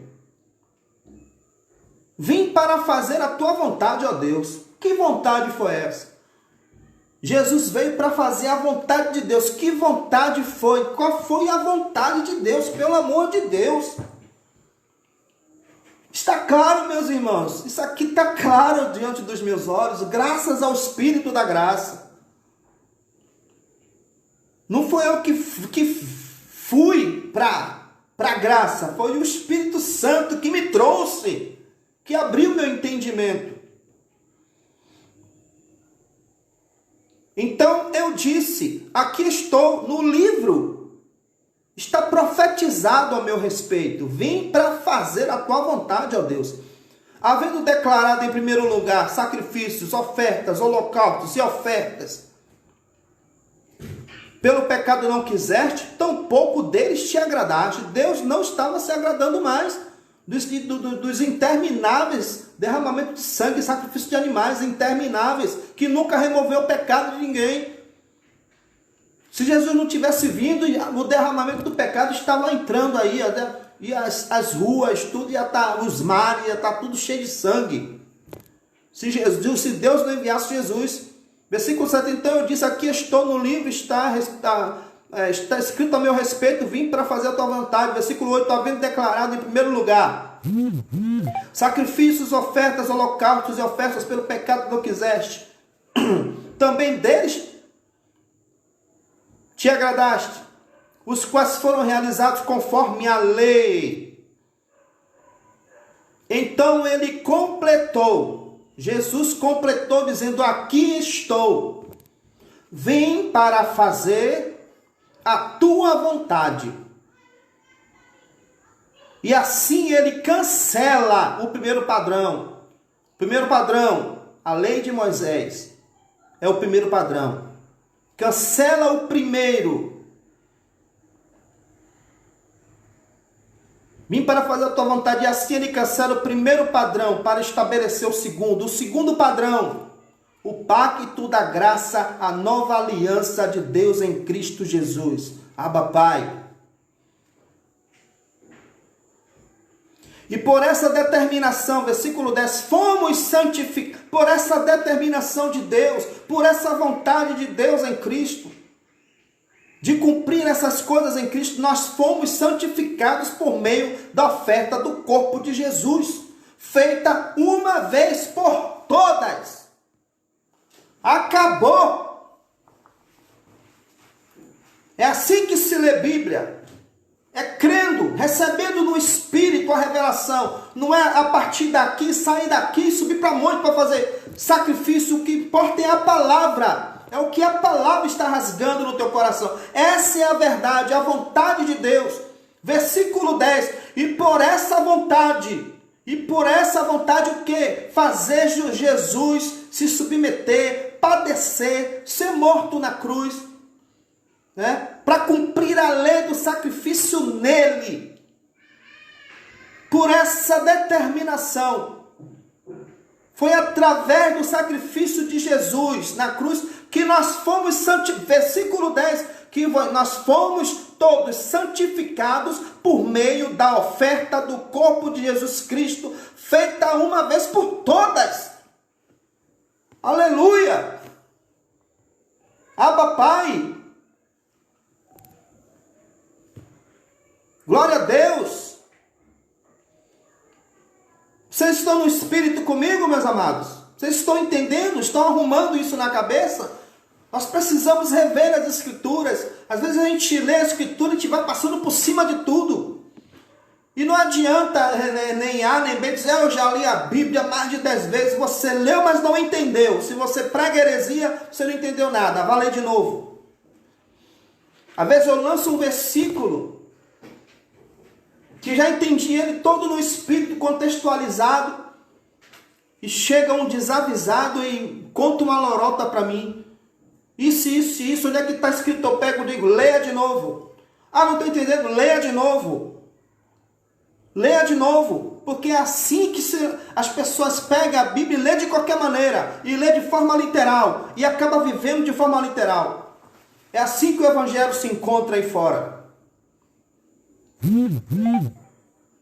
Vim para fazer a tua vontade, ó Deus. Que vontade foi essa? Jesus veio para fazer a vontade de Deus. Que vontade foi? Qual foi a vontade de Deus? Pelo amor de Deus. Está claro, meus irmãos. Isso aqui está claro diante dos meus olhos, graças ao Espírito da graça. Não foi eu que fui para a graça. Foi o Espírito Santo que me trouxe, que abriu meu entendimento. Então eu disse, aqui estou no livro, está profetizado a meu respeito, vim para fazer a tua vontade, ó Deus. Havendo declarado em primeiro lugar sacrifícios, ofertas, holocaustos e ofertas pelo pecado não quiseste, tampouco deles te agradaste. Deus não estava se agradando mais dos intermináveis derramamentos de sangue, sacrifício de animais intermináveis, que nunca removeu o pecado de ninguém. Se Jesus não tivesse vindo, o derramamento do pecado estava entrando aí, e as ruas, tudo ia estar, os mares, ia estar tudo cheio de sangue. Se Deus não enviasse Jesus, versículo 7, então eu disse, aqui estou no livro, está escrito a meu respeito, vim para fazer a tua vontade. Versículo 8, havendo declarado em primeiro lugar, sacrifícios, ofertas, holocaustos e ofertas pelo pecado que não quiseste, também deles te agradaste, os quais foram realizados conforme a lei. Então ele completou, Jesus completou dizendo, aqui estou, vim para fazer a tua vontade. E assim ele cancela o primeiro padrão. O primeiro padrão, a lei de Moisés, é o primeiro padrão. Cancela o primeiro. Vim para fazer a tua vontade. E assim ele cancela o primeiro padrão para estabelecer o segundo. O segundo padrão, o pacto da graça, a nova aliança de Deus em Cristo Jesus. Abba, Pai. E por essa determinação, versículo 10, fomos santificados, por essa determinação de Deus, por essa vontade de Deus em Cristo, de cumprir essas coisas em Cristo, nós fomos santificados por meio da oferta do corpo de Jesus, feita uma vez por todas. Acabou. É assim que se lê Bíblia. É crendo, recebendo no Espírito a revelação. Não é a partir daqui, sair daqui, subir para monte para fazer sacrifício. O que importa é a palavra. É o que a palavra está rasgando no teu coração. Essa é a verdade, a vontade de Deus. Versículo 10. E por essa vontade o quê? Fazer Jesus se submeter, padecer, ser morto na cruz, né? Para cumprir a lei do sacrifício nele. Por essa determinação, foi através do sacrifício de Jesus na cruz que nós fomos santificados. Versículo 10, que nós fomos todos santificados por meio da oferta do corpo de Jesus Cristo, feita uma vez por todas. Aleluia! Abba, Pai. Glória a Deus. Vocês estão no Espírito comigo, meus amados? Vocês estão entendendo? Estão arrumando isso na cabeça? Nós precisamos rever as Escrituras. Às vezes a gente lê a Escritura e a gente vai passando por cima de tudo. E não adianta nem A nem B dizer, eu já li a Bíblia mais de 10 vezes. Você leu, mas não entendeu. Se você prega heresia, você não entendeu nada. Vá ler de novo. Às vezes eu lanço um versículo que já entendi ele todo no Espírito contextualizado, e chega um desavisado e conta uma lorota para mim. Isso, onde é que está escrito? Eu pego e digo, leia de novo. Ah, não estou entendendo, leia de novo. Leia de novo, porque é assim que as pessoas pegam a Bíblia e lê de qualquer maneira, e lê de forma literal, e acaba vivendo de forma literal. É assim que o Evangelho se encontra aí fora.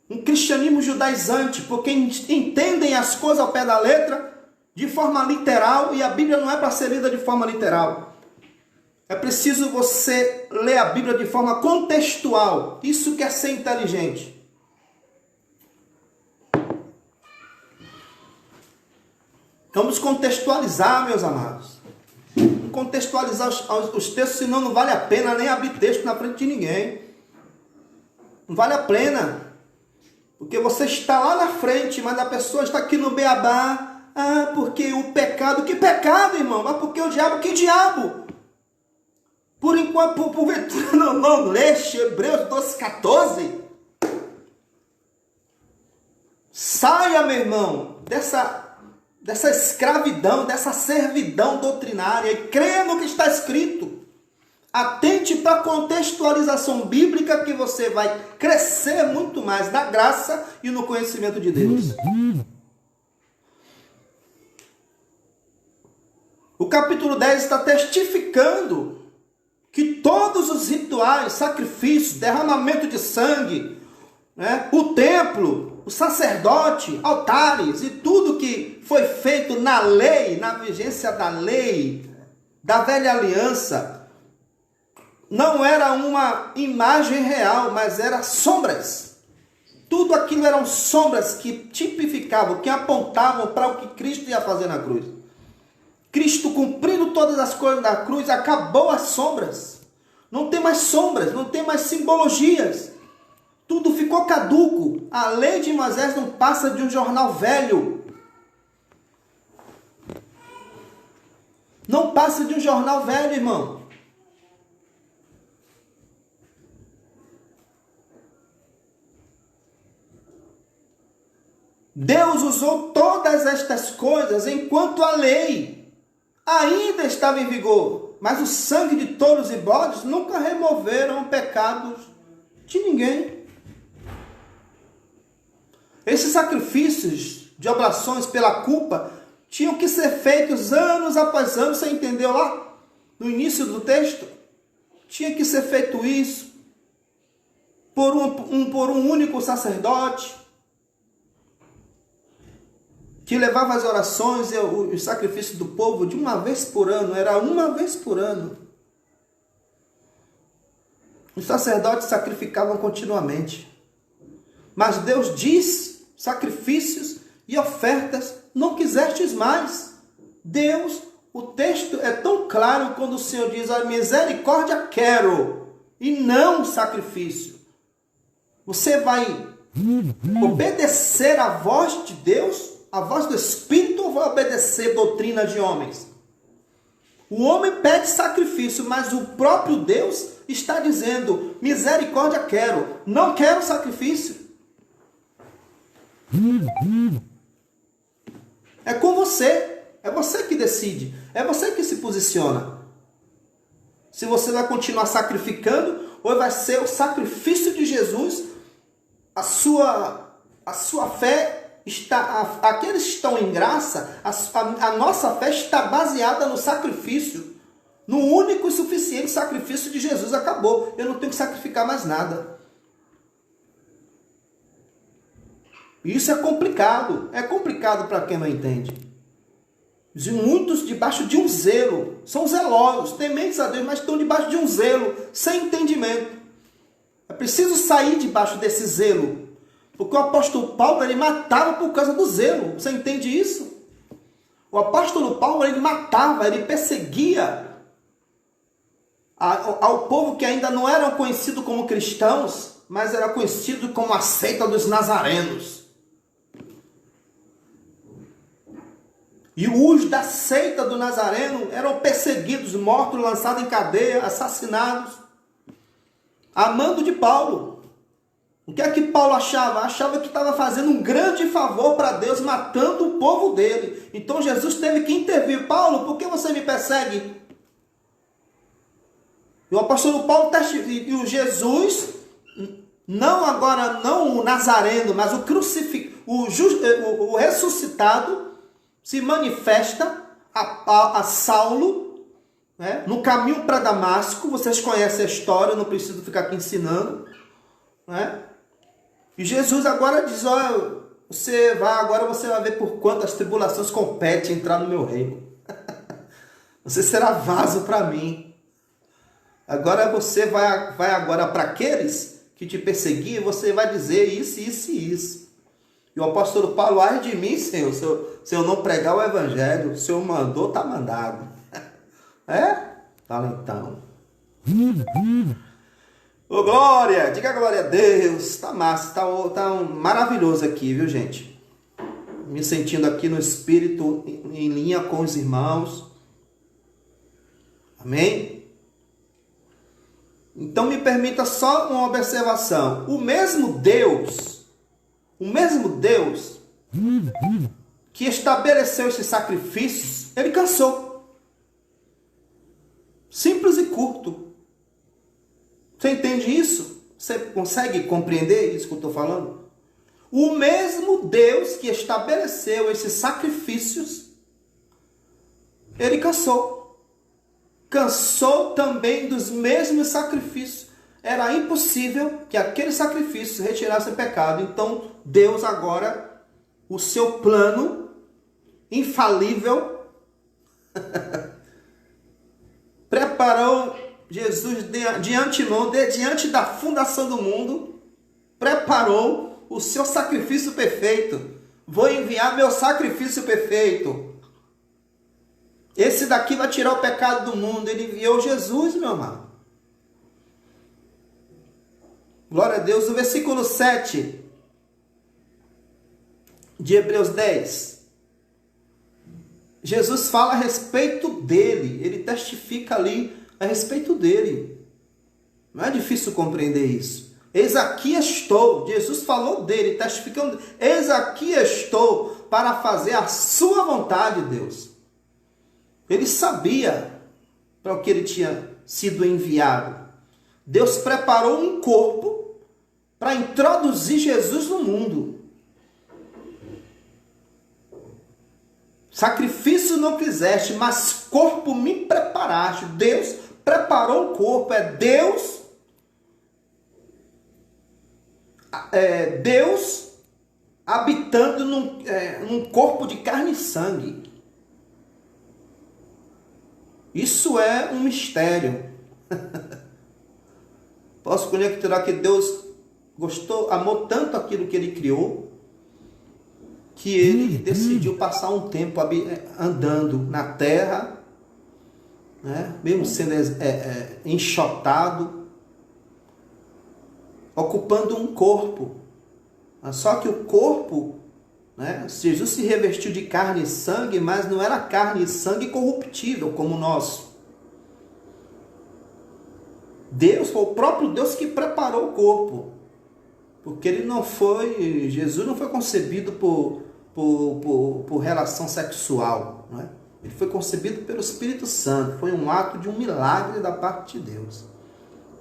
Um cristianismo judaizante, porque entendem as coisas ao pé da letra, de forma literal, e a Bíblia não é para ser lida de forma literal. É preciso você ler a Bíblia de forma contextual. Isso que é ser inteligente. Vamos contextualizar, meus amados. Contextualizar os textos, senão não vale a pena nem abrir texto na frente de ninguém. Não vale a pena. Porque você está lá na frente, mas a pessoa está aqui no beabá. Ah, porque o pecado. Que pecado, irmão? Mas porque o diabo? Que diabo? Por enquanto, porventura, não leste Hebreus 12:14. Saia, meu irmão, dessa escravidão, dessa servidão doutrinária, e creia no que está escrito. Atente para a contextualização bíblica que você vai crescer muito mais na graça e no conhecimento de Deus. O capítulo 10 está testificando que todos os rituais, sacrifícios, derramamento de sangue, né, o templo, o sacerdote, altares e tudo que foi feito na lei, na vigência da lei, da velha aliança, não era uma imagem real, mas eram sombras. Tudo aquilo eram sombras que tipificavam, que apontavam para o que Cristo ia fazer na cruz. Cristo, cumprindo todas as coisas da cruz, acabou as sombras. Não tem mais sombras, não tem mais simbologias. Tudo ficou caduco. A lei de Moisés não passa de um jornal velho. Não passa de um jornal velho, irmão. Deus usou todas estas coisas enquanto a lei ainda estava em vigor. Mas o sangue de touros e bodes nunca removeram pecados de ninguém. Esses sacrifícios de oblações pela culpa tinham que ser feitos anos após anos. Você entendeu lá? No início do texto? Tinha que ser feito isso por um único sacerdote, que levava as orações e os sacrifícios do povo de uma vez por ano. Era uma vez por ano. Os sacerdotes sacrificavam continuamente. Mas Deus diz, sacrifícios e ofertas não quisestes mais. Deus, o texto é tão claro quando o Senhor diz, a misericórdia quero e não sacrifício. Você vai obedecer à voz de Deus, a voz do Espírito, ou vai obedecer doutrina de homens? O homem pede sacrifício, mas o próprio Deus está dizendo, misericórdia quero, não quero sacrifício. É com você, é você que decide, é você que se posiciona. Se você vai continuar sacrificando, ou vai ser o sacrifício de Jesus, a sua fé está, aqueles que estão em graça, a nossa fé está baseada no sacrifício, no único e suficiente sacrifício de Jesus. Acabou, eu não tenho que sacrificar mais nada. Isso é complicado para quem não entende. Muitos debaixo de um zelo, são zelosos, tementes a Deus, mas estão debaixo de um zelo, sem entendimento. É preciso sair debaixo desse zelo. Porque o apóstolo Paulo, ele matava por causa do zelo. Você entende isso? O apóstolo Paulo, ele matava, ele perseguia ao povo que ainda não eram conhecidos como cristãos, mas era conhecido como a seita dos nazarenos. E os da seita do Nazareno eram perseguidos, mortos, lançados em cadeia, assassinados, a mando de Paulo. O que é que Paulo achava? Achava que estava fazendo um grande favor para Deus, matando o povo dele. Então Jesus teve que intervir. Paulo, por que você me persegue? E o apóstolo Paulo e o Jesus, não o Nazareno, mas o ressuscitado, se manifesta a Saulo, né, no caminho para Damasco. Vocês conhecem a história, eu não preciso ficar aqui ensinando, né? E Jesus agora diz, olha, agora você vai ver por quantas tribulações compete entrar no meu reino. Você será vaso para mim. Agora você vai agora para aqueles que te perseguiam, você vai dizer isso, isso e isso. E o apóstolo Paulo, ai de mim, Senhor, se eu não pregar o evangelho, o Senhor mandou, está mandado. É? Fala então. Ô glória, diga glória a Deus. Tá massa, tá maravilhoso aqui, viu gente? Me sentindo aqui no Espírito, em linha com os irmãos. Amém? Então me permita só uma observação. O mesmo Deus que estabeleceu esses sacrifícios, ele cansou. Simples e curto. Você entende isso? Você consegue compreender isso que eu estou falando? O mesmo Deus que estabeleceu esses sacrifícios, ele cansou. Cansou também dos mesmos sacrifícios. Era impossível que aquele sacrifício retirasse o pecado. Então, Deus agora, o seu plano infalível, preparou Jesus de antemão, diante da fundação do mundo, preparou o seu sacrifício perfeito. Vou enviar meu sacrifício perfeito. Esse daqui vai tirar o pecado do mundo. Ele enviou Jesus, meu amado. Glória a Deus. No versículo 7 de Hebreus 10, Jesus fala a respeito dele. Ele testifica ali a respeito dele. Não é difícil compreender isso. Eis aqui estou. Jesus falou dele, testificando. Eis aqui estou para fazer a sua vontade, Deus. Ele sabia para o que ele tinha sido enviado. Deus preparou um corpo para introduzir Jesus no mundo. Sacrifício não quiseste, mas corpo me preparaste. Deus preparou o corpo. Deus habitando num corpo de carne e sangue. Isso é um mistério. Posso conjecturar que Deus amou tanto aquilo que ele criou, que ele decidiu passar um tempo andando na terra, né? Mesmo sendo enxotado, ocupando um corpo. Só que o corpo, né? Jesus se revestiu de carne e sangue, mas não era carne e sangue corruptível como o nosso. Deus, foi o próprio Deus que preparou o corpo. Porque Jesus não foi concebido por relação sexual, não é? Ele foi concebido pelo Espírito Santo. Foi um ato de um milagre da parte de Deus.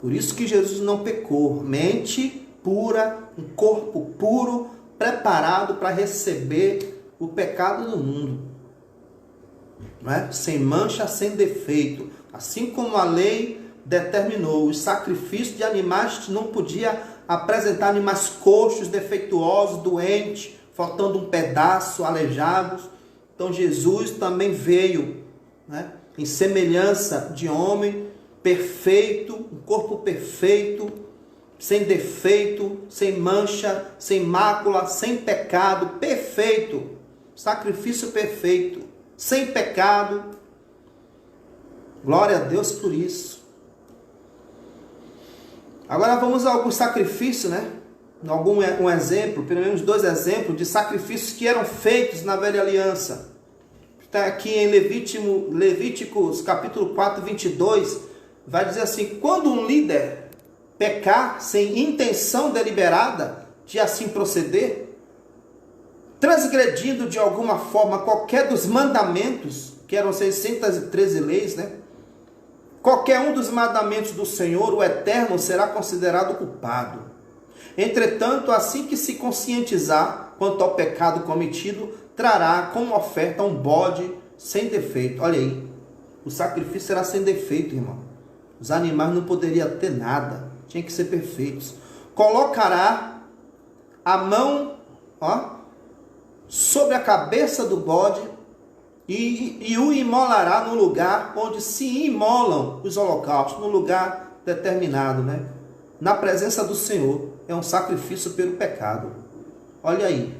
Por isso que Jesus não pecou. Mente pura, um corpo puro, preparado para receber o pecado do mundo. Não é? Sem mancha, sem defeito. Assim como a lei determinou, os sacrifícios de animais não podia apresentar animais coxos, defeituosos, doentes, faltando um pedaço, aleijados. Então Jesus também veio, né, em semelhança de homem, perfeito, um corpo perfeito, sem defeito, sem mancha, sem mácula, sem pecado, perfeito, sacrifício perfeito, sem pecado. Glória a Deus por isso. Agora vamos a alguns sacrifícios, né? Um exemplo, pelo menos 2 exemplos de sacrifícios que eram feitos na velha aliança. Está aqui em Levíticos capítulo 4, 22, vai dizer assim: quando um líder pecar sem intenção deliberada de assim proceder, transgredindo de alguma forma qualquer dos mandamentos, que eram 613 leis, né? Qualquer um dos mandamentos do Senhor, o Eterno, será considerado culpado. Entretanto, assim que se conscientizar quanto ao pecado cometido, trará como oferta um bode sem defeito. Olha aí, o sacrifício será sem defeito, irmão. Os animais não poderiam ter nada, tinha que ser perfeitos. Colocará a mão, sobre a cabeça do bode e o imolará no lugar onde se imolam os holocaustos, no lugar determinado, né? Na presença do Senhor. É um sacrifício pelo pecado. Olha aí.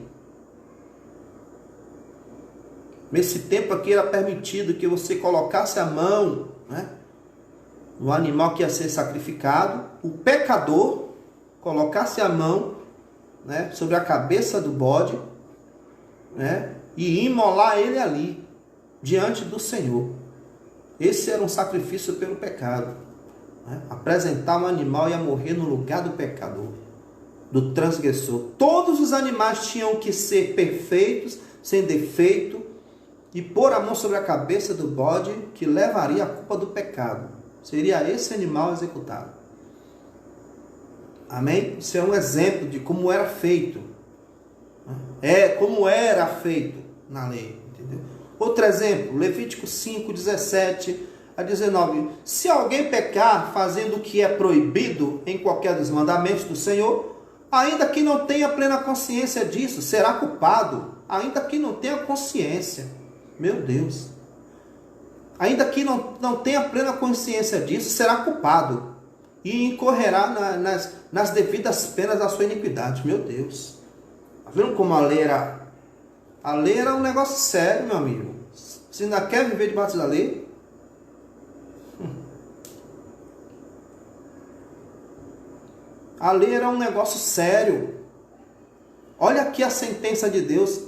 Nesse tempo aqui era permitido que você colocasse a mão, né, no animal que ia ser sacrificado. O pecador colocasse a mão, né, sobre a cabeça do bode, né, e imolar ele ali, diante do Senhor. Esse era um sacrifício pelo pecado, né? Apresentar um animal ia morrer no lugar do pecador, do transgressor. Todos os animais tinham que ser perfeitos, sem defeito, e pôr a mão sobre a cabeça do bode, que levaria a culpa do pecado. Seria esse animal executado. Amém? Isso é um exemplo de como era feito. Como era feito na lei. Entendeu? Outro exemplo, Levítico 5, 17 a 19. Se alguém pecar fazendo o que é proibido em qualquer dos mandamentos do Senhor, ainda que não tenha plena consciência disso, será culpado. Ainda que não tenha consciência. Meu Deus. Ainda que não tenha plena consciência disso, será culpado. E incorrerá nas devidas penas da sua iniquidade. Meu Deus. Está vendo como a lei era? A lei era um negócio sério, meu amigo. Você ainda quer viver debaixo da lei? A lei era um negócio sério. Olha aqui a sentença de Deus.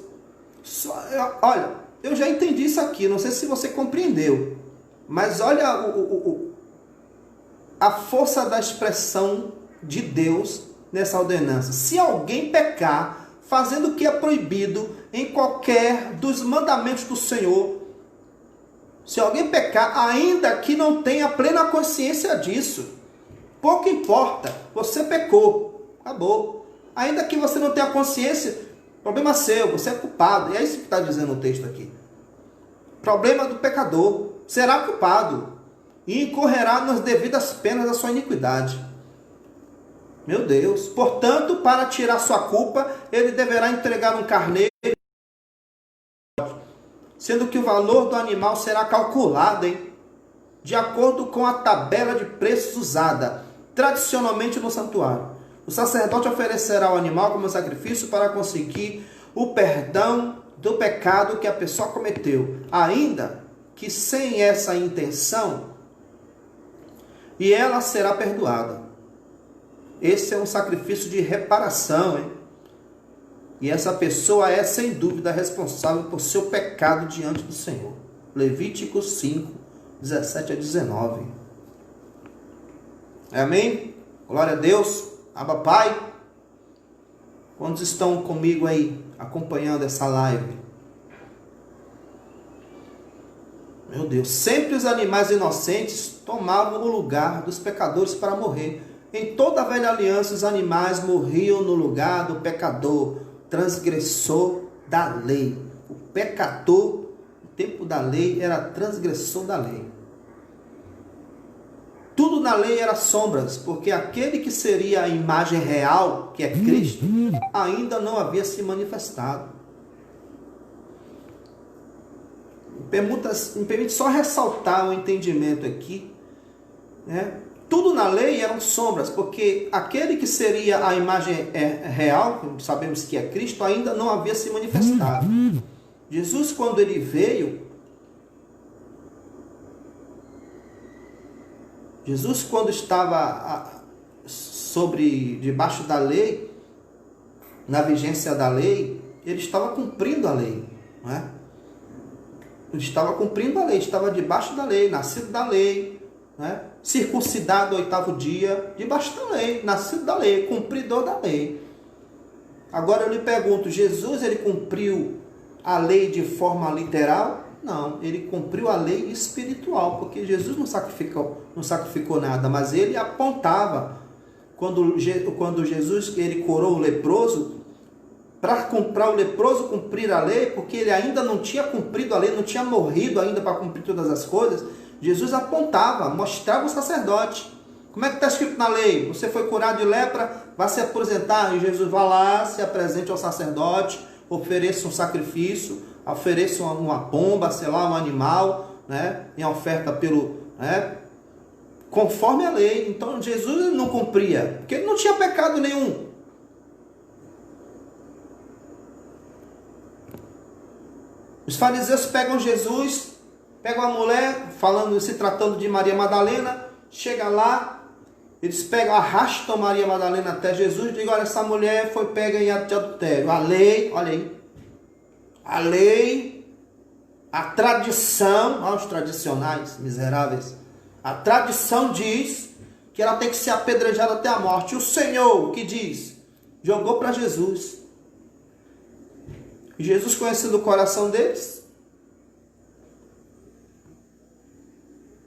Olha, eu já entendi isso aqui. Não sei se você compreendeu. Mas olha a força da expressão de Deus nessa ordenança. Se alguém pecar fazendo o que é proibido em qualquer dos mandamentos do Senhor, se alguém pecar, ainda que não tenha plena consciência disso, pouco importa, você pecou, acabou. Ainda que você não tenha consciência, problema seu, você é culpado. E é isso que está dizendo o texto aqui. Problema do pecador, será culpado e incorrerá nas devidas penas da sua iniquidade. Meu Deus. Portanto, para tirar sua culpa, ele deverá entregar um carneiro, sendo que o valor do animal será calculado, de acordo com a tabela de preços usada tradicionalmente no santuário. O sacerdote oferecerá o animal como sacrifício para conseguir o perdão do pecado que a pessoa cometeu, ainda que sem essa intenção, e ela será perdoada. Esse é um sacrifício de reparação, hein? E essa pessoa é, sem dúvida, responsável por seu pecado diante do Senhor. Levítico 5, 17 a 19. Amém? Glória a Deus. Abba Pai. Quantos estão comigo aí, acompanhando essa live? Meu Deus, sempre os animais inocentes tomavam o lugar dos pecadores para morrer. Em toda a velha aliança, os animais morriam no lugar do pecador, transgressor da lei. O pecador, no tempo da lei, era transgressor da lei. Tudo na lei era sombras, porque aquele que seria a imagem real, que é Cristo, ainda não havia se manifestado. Me permite só ressaltar o entendimento aqui, né? Tudo na lei eram sombras, porque aquele que seria a imagem real, sabemos que é Cristo, ainda não havia se manifestado. Jesus, quando ele veio, Jesus, quando estava debaixo da lei, na vigência da lei, ele estava cumprindo a lei, não é? Ele estava cumprindo a lei, estava debaixo da lei, nascido da lei, né? Circuncidado no 8º dia, debaixo da lei, nascido da lei, cumpridor da lei. Agora eu lhe pergunto, Jesus ele cumpriu a lei de forma literal? Não, ele cumpriu a lei espiritual, porque Jesus não sacrificou nada, mas ele apontava, quando Jesus ele curou o leproso, para o leproso cumprir a lei, porque ele ainda não tinha cumprido a lei, não tinha morrido ainda para cumprir todas as coisas, Jesus apontava, mostrava o sacerdote. Como é que está escrito na lei? Você foi curado de lepra, vai se apresentar, e Jesus vai lá, se apresente ao sacerdote, ofereça um sacrifício, ofereça uma pomba, sei lá, um animal, né, em oferta conforme a lei. Então Jesus não cumpria, porque ele não tinha pecado nenhum. Os fariseus pegam Jesus, pegam a mulher, se tratando de Maria Madalena, chega lá, eles arrastam Maria Madalena até Jesus e dizem, olha, essa mulher foi pega em ato de adultério. A lei, olha aí, a lei, a tradição, olha os tradicionais, miseráveis, a tradição diz que ela tem que ser apedrejada até a morte. E o Senhor, o que diz? Jogou para Jesus. E Jesus, conhecendo o coração deles,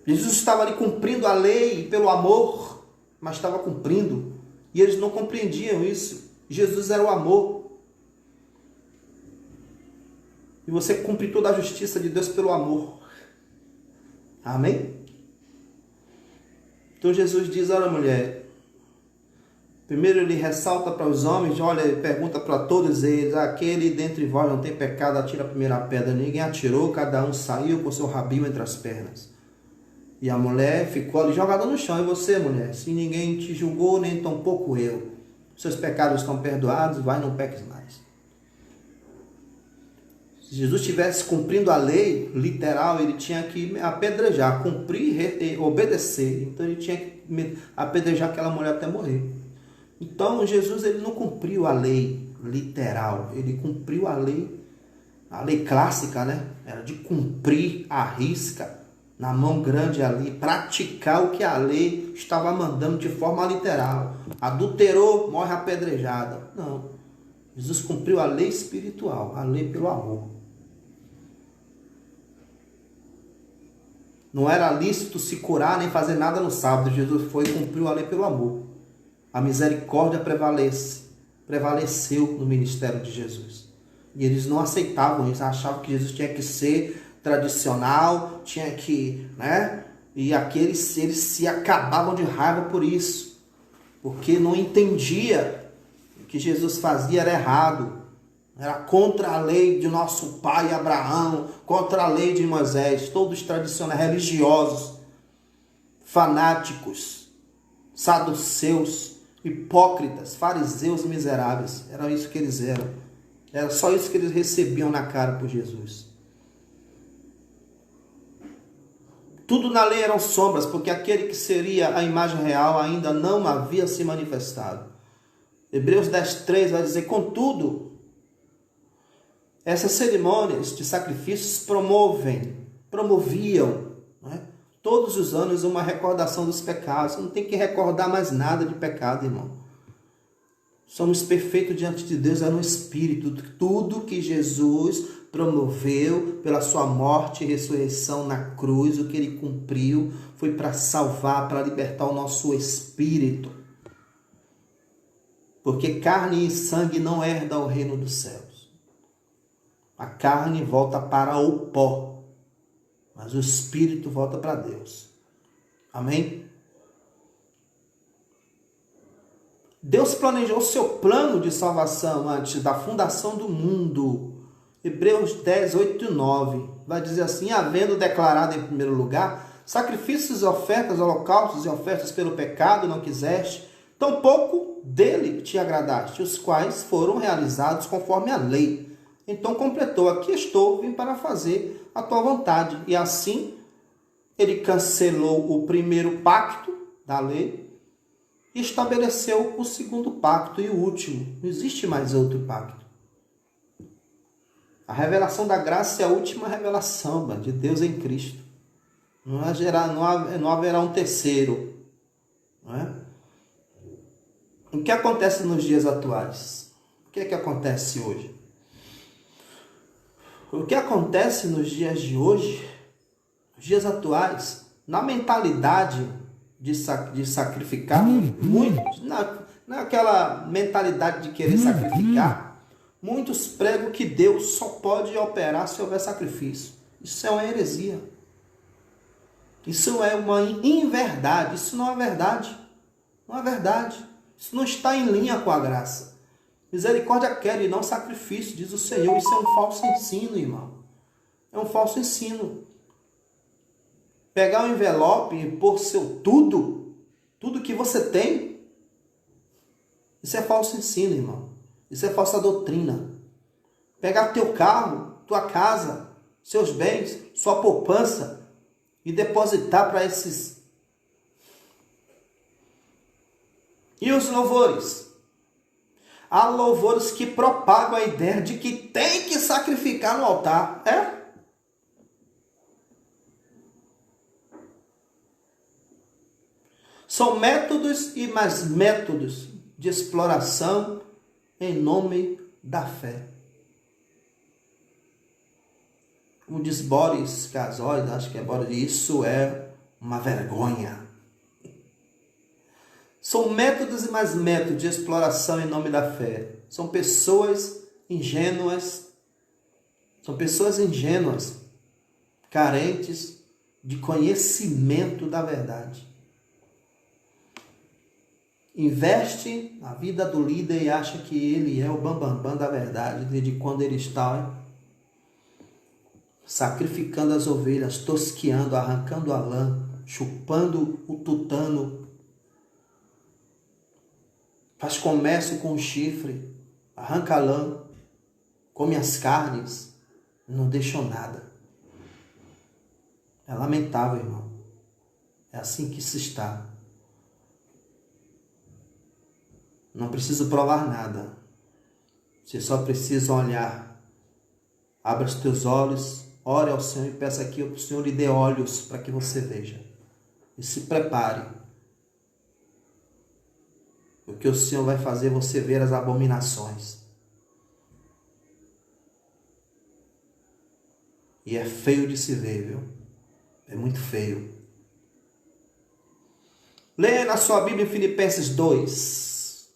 Jesus estava ali cumprindo a lei pelo amor, mas estava cumprindo. E eles não compreendiam isso. Jesus era o amor. E você cumpre toda a justiça de Deus pelo amor. Amém? Então Jesus diz, olha mulher, primeiro ele ressalta para os homens, olha, ele pergunta para todos eles, aquele dentre vós não tem pecado, atira a primeira pedra. Ninguém atirou, cada um saiu com seu rabinho entre as pernas. E a mulher ficou ali jogada no chão. E você, mulher, se ninguém te julgou, nem tampouco eu. Seus pecados estão perdoados, vai, não peques mais. Se Jesus estivesse cumprindo a lei literal, ele tinha que apedrejar, cumprir e obedecer. Então ele tinha que apedrejar aquela mulher até morrer. Então Jesus ele não cumpriu a lei literal, ele cumpriu a lei clássica, né? Era de cumprir a risca, na mão grande ali, praticar o que a lei estava mandando de forma literal. Adulterou, morre apedrejada. Não. Jesus cumpriu a lei espiritual, a lei pelo amor. Não era lícito se curar nem fazer nada no sábado. Jesus foi e cumpriu a lei pelo amor. A misericórdia prevaleceu no ministério de Jesus. E eles não aceitavam isso, achavam que Jesus tinha que ser tradicional, tinha que, né? E aqueles, eles se acabavam de raiva por isso, porque não entendia o que Jesus fazia era errado, era contra a lei de nosso pai Abraão, contra a lei de Moisés, todos tradicionais, religiosos, fanáticos, saduceus, hipócritas, fariseus miseráveis, era isso que eles eram, era só isso que eles recebiam na cara por Jesus. Tudo na lei eram sombras, porque aquele que seria a imagem real ainda não havia se manifestado. Hebreus 10:3 vai dizer, contudo, essas cerimônias de sacrifícios promoviam, não é? Todos os anos uma recordação dos pecados. Não tem que recordar mais nada de pecado, irmão. Somos perfeitos diante de Deus, é no Espírito. Tudo que Jesus promoveu pela sua morte e ressurreição na cruz, o que ele cumpriu, foi para salvar, para libertar o nosso espírito. Porque carne e sangue não herdam o reino dos céus. A carne volta para o pó, mas o espírito volta para Deus. Amém? Deus planejou o seu plano de salvação antes da fundação do mundo. Hebreus 10, 8 e 9 vai dizer assim, havendo declarado em primeiro lugar, sacrifícios, ofertas, holocaustos e ofertas pelo pecado não quiseste, tampouco dele te agradaste, os quais foram realizados conforme a lei. Então completou, aqui estou, vim para fazer a tua vontade. E assim, ele cancelou o primeiro pacto da lei e estabeleceu o segundo pacto e o último. Não existe mais outro pacto. A revelação da graça é a última revelação de Deus em Cristo. Não haverá um terceiro. Não é? O que acontece nos dias atuais? O que é que acontece hoje? O que acontece nos dias de hoje, nos dias atuais, na mentalidade de sacrificar, muitos, naquela mentalidade de querer sacrificar, muitos pregam que Deus só pode operar se houver sacrifício. Isso é uma heresia. Isso é uma inverdade. Isso não é verdade. Não é verdade. Isso não está em linha com a graça. Misericórdia quer e não sacrifício, diz o Senhor. Isso é um falso ensino, irmão. É um falso ensino. Pegar um envelope e pôr seu tudo que você tem, isso é falso ensino, irmão. Isso é falsa doutrina. Pegar teu carro, tua casa, seus bens, sua poupança e depositar para esses. E os louvores? Há louvores que propagam a ideia de que tem que sacrificar no altar. É? São métodos e mais métodos de exploração em nome da fé. Como diz Boris Casoy, acho que é Boris, isso é uma vergonha. São métodos e mais métodos de exploração em nome da fé. São pessoas ingênuas, carentes de conhecimento da verdade. Investe na vida do líder e acha que ele é o bambambam da verdade, desde quando ele está sacrificando as ovelhas, tosquiando, arrancando a lã, chupando o tutano, faz comércio com o chifre, arranca a lã, come as carnes, não deixou nada. É lamentável, irmão. É assim que se está. Não preciso provar nada. Você só precisa olhar. Abra os teus olhos, ore ao Senhor e peça que o Senhor lhe dê olhos para que você veja. E se prepare. Porque o Senhor vai fazer você ver as abominações. E é feio de se ver, viu? É muito feio. Leia na sua Bíblia em Filipenses 2,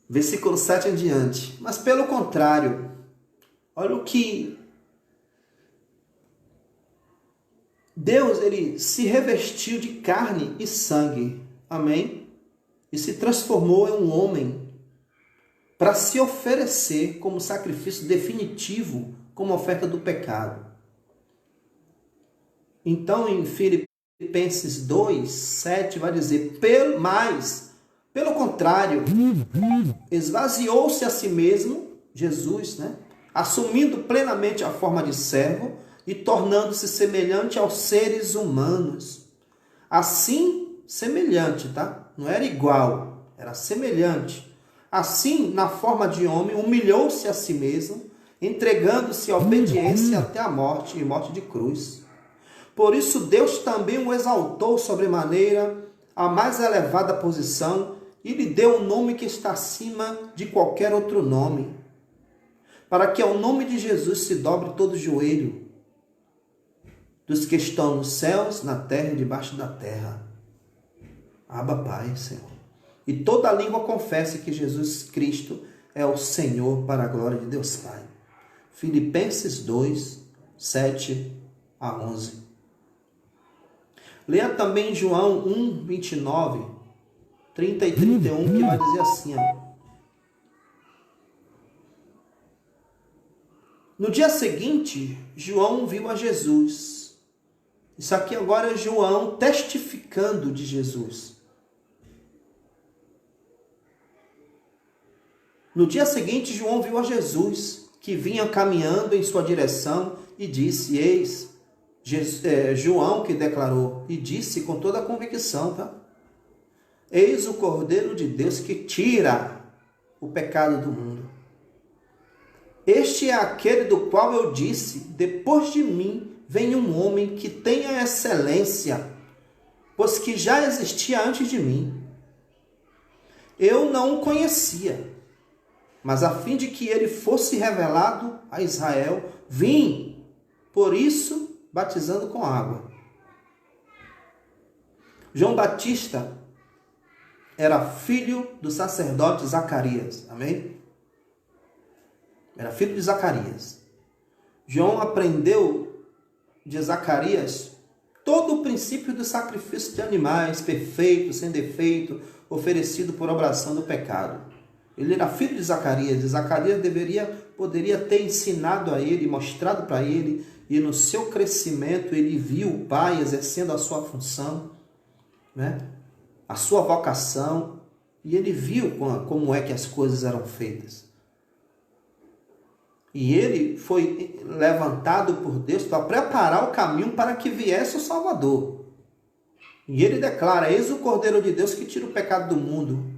versículo 7 em diante. Mas pelo contrário, olha o que Deus, ele se revestiu de carne e sangue. Amém? E se transformou em um homem para se oferecer como sacrifício definitivo, como oferta do pecado. Então, em Filipenses 2, 7, vai dizer, pelo contrário, esvaziou-se a si mesmo, Jesus, né? Assumindo plenamente a forma de servo e tornando-se semelhante aos seres humanos. Assim, semelhante, tá? Não era igual, era semelhante. Assim, na forma de homem, humilhou-se a si mesmo, entregando-se à obediência até a morte e morte de cruz. Por isso Deus também o exaltou sobremaneira à mais elevada posição e lhe deu um nome que está acima de qualquer outro nome, para que ao nome de Jesus se dobre todo o joelho dos que estão nos céus, na terra e debaixo da terra. Abba, Pai, Senhor. E toda língua confesse que Jesus Cristo é o Senhor, para a glória de Deus Pai. Filipenses 2, 7 a 11. Leia também João 1, 29, 30 e 31, que vai dizer assim, ó. No dia seguinte, João viu a Jesus. Isso aqui agora é João testificando de Jesus. No dia seguinte, João viu a Jesus, que vinha caminhando em sua direção, e disse, eis, João que declarou, e disse com toda a convicção, tá? Eis o Cordeiro de Deus que tira o pecado do mundo. Este é aquele do qual eu disse, depois de mim vem um homem que tem a excelência, pois que já existia antes de mim. Eu não o conhecia, mas a fim de que ele fosse revelado a Israel, vim, por isso, batizando com água. João Batista era filho do sacerdote Zacarias. Amém? Era filho de Zacarias. João aprendeu de Zacarias todo o princípio do sacrifício de animais, perfeito, sem defeito, oferecido por obração do pecado. Ele era filho de Zacarias, e Zacarias poderia ter ensinado a ele, mostrado para ele, e no seu crescimento ele viu o pai exercendo a sua função, né? A sua vocação, e ele viu como é que as coisas eram feitas. E ele foi levantado por Deus para preparar o caminho para que viesse o Salvador. E ele declara, eis o Cordeiro de Deus que tira o pecado do mundo.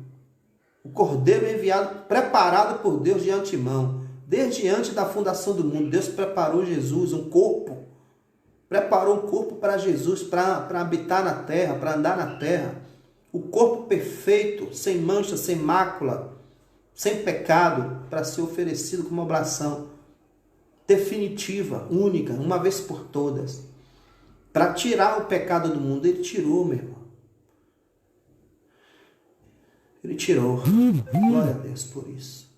O Cordeiro enviado, preparado por Deus de antemão. Desde antes da fundação do mundo, Deus preparou Jesus, um corpo. Preparou um corpo para Jesus, para habitar na terra, para andar na terra. O corpo perfeito, sem mancha, sem mácula, sem pecado, para ser oferecido como oblação definitiva, única, uma vez por todas. Para tirar o pecado do mundo, ele tirou, meu irmão. Ele tirou. Glória a Deus por isso.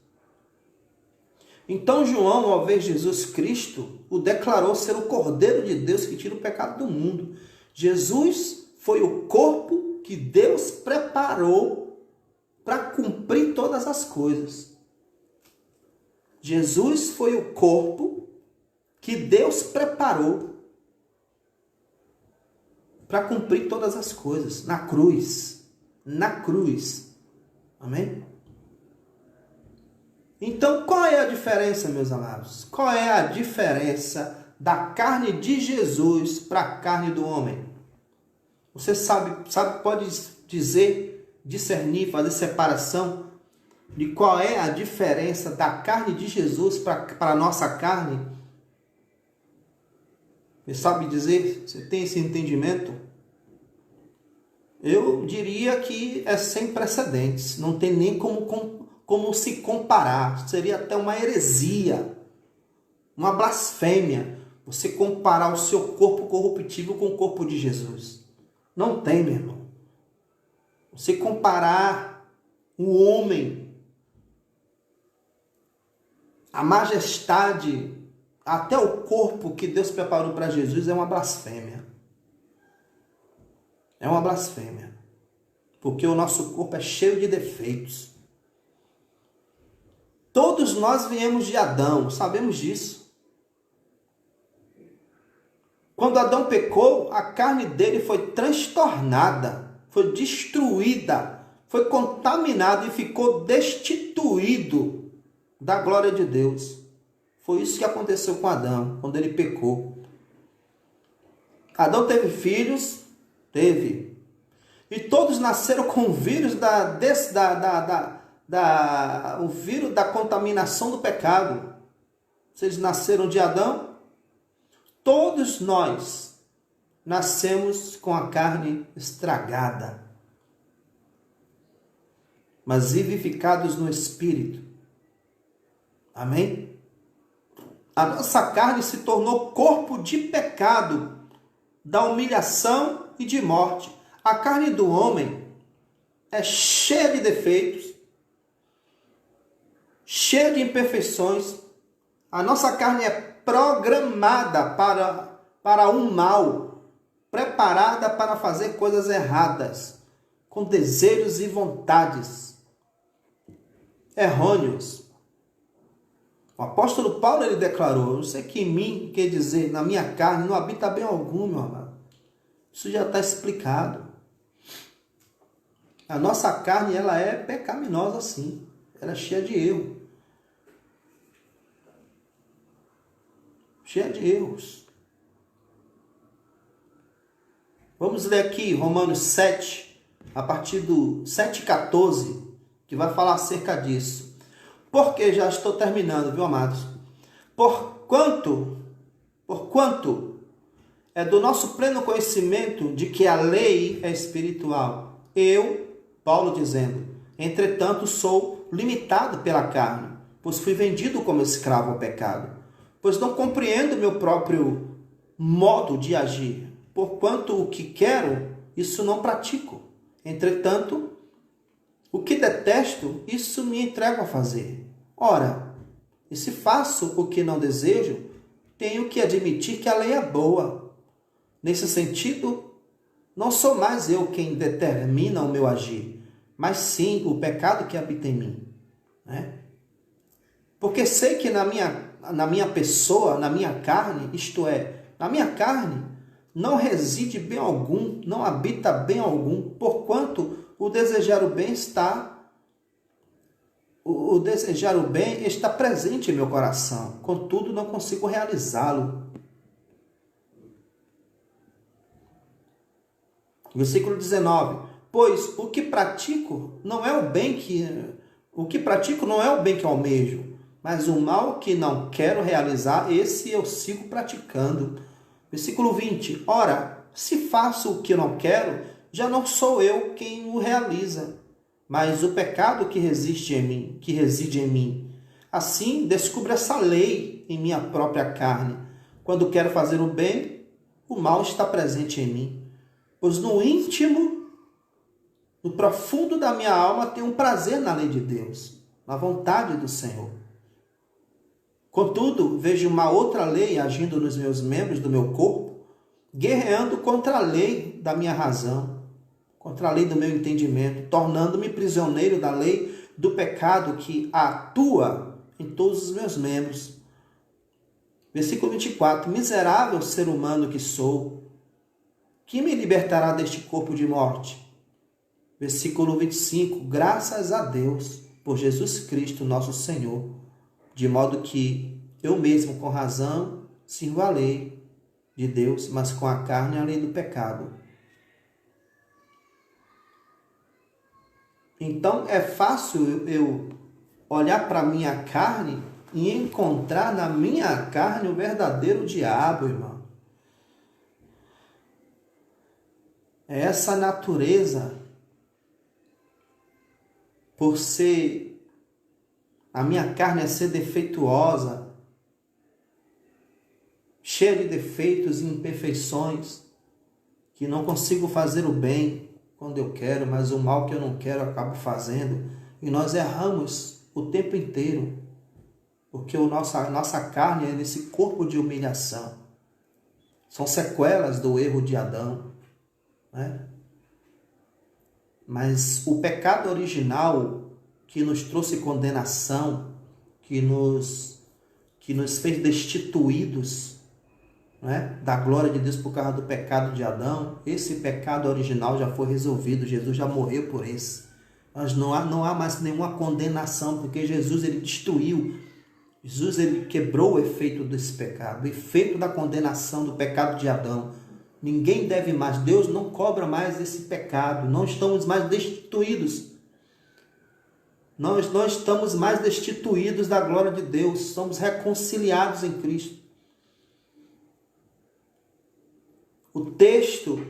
Então João, ao ver Jesus Cristo, o declarou ser o Cordeiro de Deus que tira o pecado do mundo. Jesus foi o corpo que Deus preparou para cumprir todas as coisas. Jesus foi o corpo que Deus preparou para cumprir todas as coisas. Na cruz. Na cruz. Amém? Então, qual é a diferença, meus amados? Qual é a diferença da carne de Jesus para a carne do homem? Você sabe, pode dizer, discernir, fazer separação de qual é a diferença da carne de Jesus para a nossa carne? Você sabe dizer? Você tem esse entendimento? Eu diria que é sem precedentes. Não tem nem como se comparar. Seria até uma heresia, uma blasfêmia, você comparar o seu corpo corruptível com o corpo de Jesus. Não tem, meu irmão. Você comparar o homem, a majestade, até o corpo que Deus preparou para Jesus é uma blasfêmia. É uma blasfêmia. Porque o nosso corpo é cheio de defeitos. Todos nós viemos de Adão, sabemos disso. Quando Adão pecou, a carne dele foi transtornada, foi destruída, foi contaminada e ficou destituído da glória de Deus. Foi isso que aconteceu com Adão, quando ele pecou. Adão teve filhos? Teve. E todos nasceram com o vírus o vírus da contaminação do pecado. Vocês nasceram de Adão? Todos nós nascemos com a carne estragada, mas vivificados no Espírito. Amém? A nossa carne se tornou corpo de pecado, da humilhação e de morte. A carne do homem é cheia de defeitos, cheia de imperfeições. A nossa carne é programada para um mal, preparada para fazer coisas erradas, com desejos e vontades errôneos. O apóstolo Paulo, ele declarou: eu sei que em mim, quer dizer, na minha carne, não habita bem algum, meu amado. Isso já está explicado. A nossa carne, ela é pecaminosa, sim. Ela é cheia de erro. Cheia de erros. Vamos ler aqui Romanos 7, a partir do 7,14, que vai falar acerca disso. Porque já estou terminando, viu, amados? Porquanto é do nosso pleno conhecimento de que a lei é espiritual. Eu, Paulo dizendo, entretanto sou limitado pela carne, pois fui vendido como escravo ao pecado, pois não compreendo meu próprio modo de agir, porquanto o que quero, isso não pratico. Entretanto, o que detesto, isso me entrego a fazer. Ora, e se faço o que não desejo, tenho que admitir que a lei é boa. Nesse sentido, não sou mais eu quem determina o meu agir, mas sim o pecado que habita em mim. Né? Porque sei que na minha pessoa, na minha carne, isto é, na minha carne, não reside bem algum, não habita bem algum, porquanto o desejar o bem está presente em meu coração, contudo não consigo realizá-lo. Versículo 19. Pois o que pratico não é o bem que almejo, mas o mal que não quero realizar, esse eu sigo praticando. Versículo 20. Ora, se faço o que não quero, já não sou eu quem o realiza, mas o pecado que reside em mim. Assim, descubro essa lei em minha própria carne. Quando quero fazer o bem, o mal está presente em mim. Pois no íntimo no profundo da minha alma, tenho um prazer na lei de Deus, na vontade do Senhor. Contudo, vejo uma outra lei agindo nos meus membros do meu corpo, guerreando contra a lei da minha razão, contra a lei do meu entendimento, tornando-me prisioneiro da lei do pecado que atua em todos os meus membros. Versículo 24. Miserável ser humano que sou, que me libertará deste corpo de morte? Versículo 25. Graças a Deus por Jesus Cristo, nosso Senhor, de modo que eu mesmo, com razão, sirvo a lei de Deus, mas com a carne a lei do pecado. Então é fácil eu olhar para a minha carne e encontrar na minha carne o verdadeiro diabo, irmão. É essa natureza, por ser, a minha carne é ser defeituosa, cheia de defeitos e imperfeições, que não consigo fazer o bem quando eu quero, mas o mal que eu não quero eu acabo fazendo. E nós erramos o tempo inteiro, porque a nossa carne é nesse corpo de humilhação. São sequelas do erro de Adão, né? Mas o pecado original que nos trouxe condenação, que nos fez destituídos, né, da glória de Deus por causa do pecado de Adão, esse pecado original já foi resolvido. Jesus já morreu por esse. Mas não há mais nenhuma condenação, porque Jesus ele destruiu. Jesus ele quebrou o efeito desse pecado, o efeito da condenação do pecado de Adão. Ninguém deve mais, Deus não cobra mais esse pecado, não estamos mais destituídos. Nós não estamos mais destituídos da glória de Deus, somos reconciliados em Cristo. O texto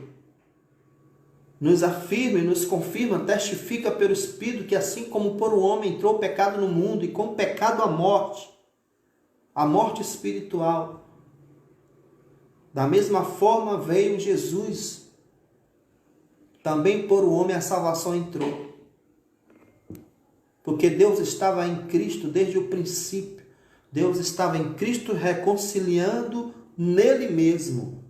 nos afirma e nos confirma, testifica pelo Espírito que assim como por um homem entrou o pecado no mundo e com o pecado a morte espiritual, da mesma forma veio Jesus, também por um homem a salvação entrou. Porque Deus estava em Cristo desde o princípio. Deus estava em Cristo reconciliando nele mesmo.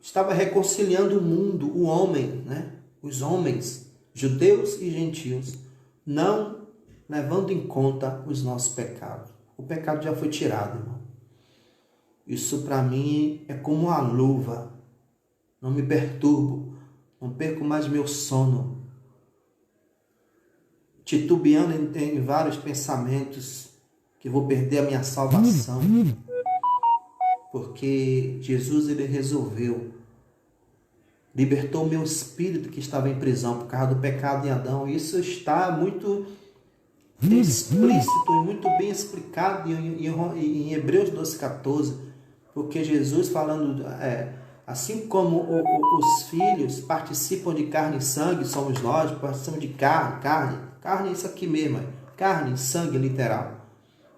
Estava reconciliando o mundo, o homem, né? Os homens, judeus e gentios, não levando em conta os nossos pecados. O pecado já foi tirado, irmão. Isso para mim é como uma luva. Não me perturbo, não perco mais meu sono. Titubeando em vários pensamentos que vou perder a minha salvação. Porque Jesus ele resolveu, libertou o meu espírito que estava em prisão por causa do pecado de Adão. Isso está muito explícito e muito bem explicado em Hebreus 12:14. Porque Jesus falando, assim como os filhos participam de carne e sangue, somos nós, participamos de carne é isso aqui mesmo, carne e sangue literal.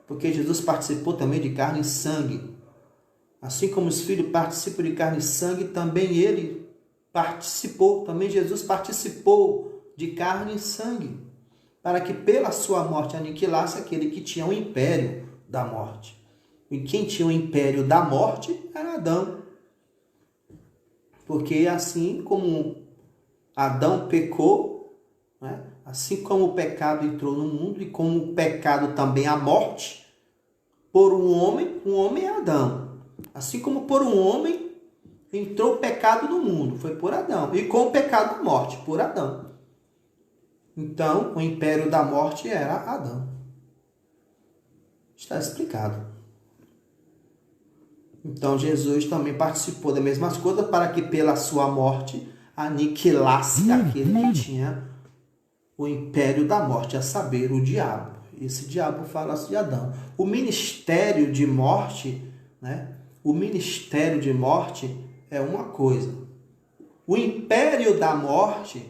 Porque Jesus participou também de carne e sangue. Assim como os filhos participam de carne e sangue, também ele participou, também Jesus participou de carne e sangue, para que pela sua morte aniquilasse aquele que tinha o império da morte. E quem tinha o império da morte era Adão. Porque assim como Adão pecou, né? Assim como o pecado entrou no mundo e como o pecado também a morte, por um homem é Adão. Assim como por um homem entrou o pecado no mundo, foi por Adão. E com o pecado a morte, por Adão. Então, o império da morte era Adão. Está explicado. Então, Jesus também participou das mesmas coisas para que pela sua morte aniquilasse aquele que tinha o império da morte, a saber, o diabo. Esse diabo fala-se de Adão. O ministério de morte, né? O ministério de morte é uma coisa. O império da morte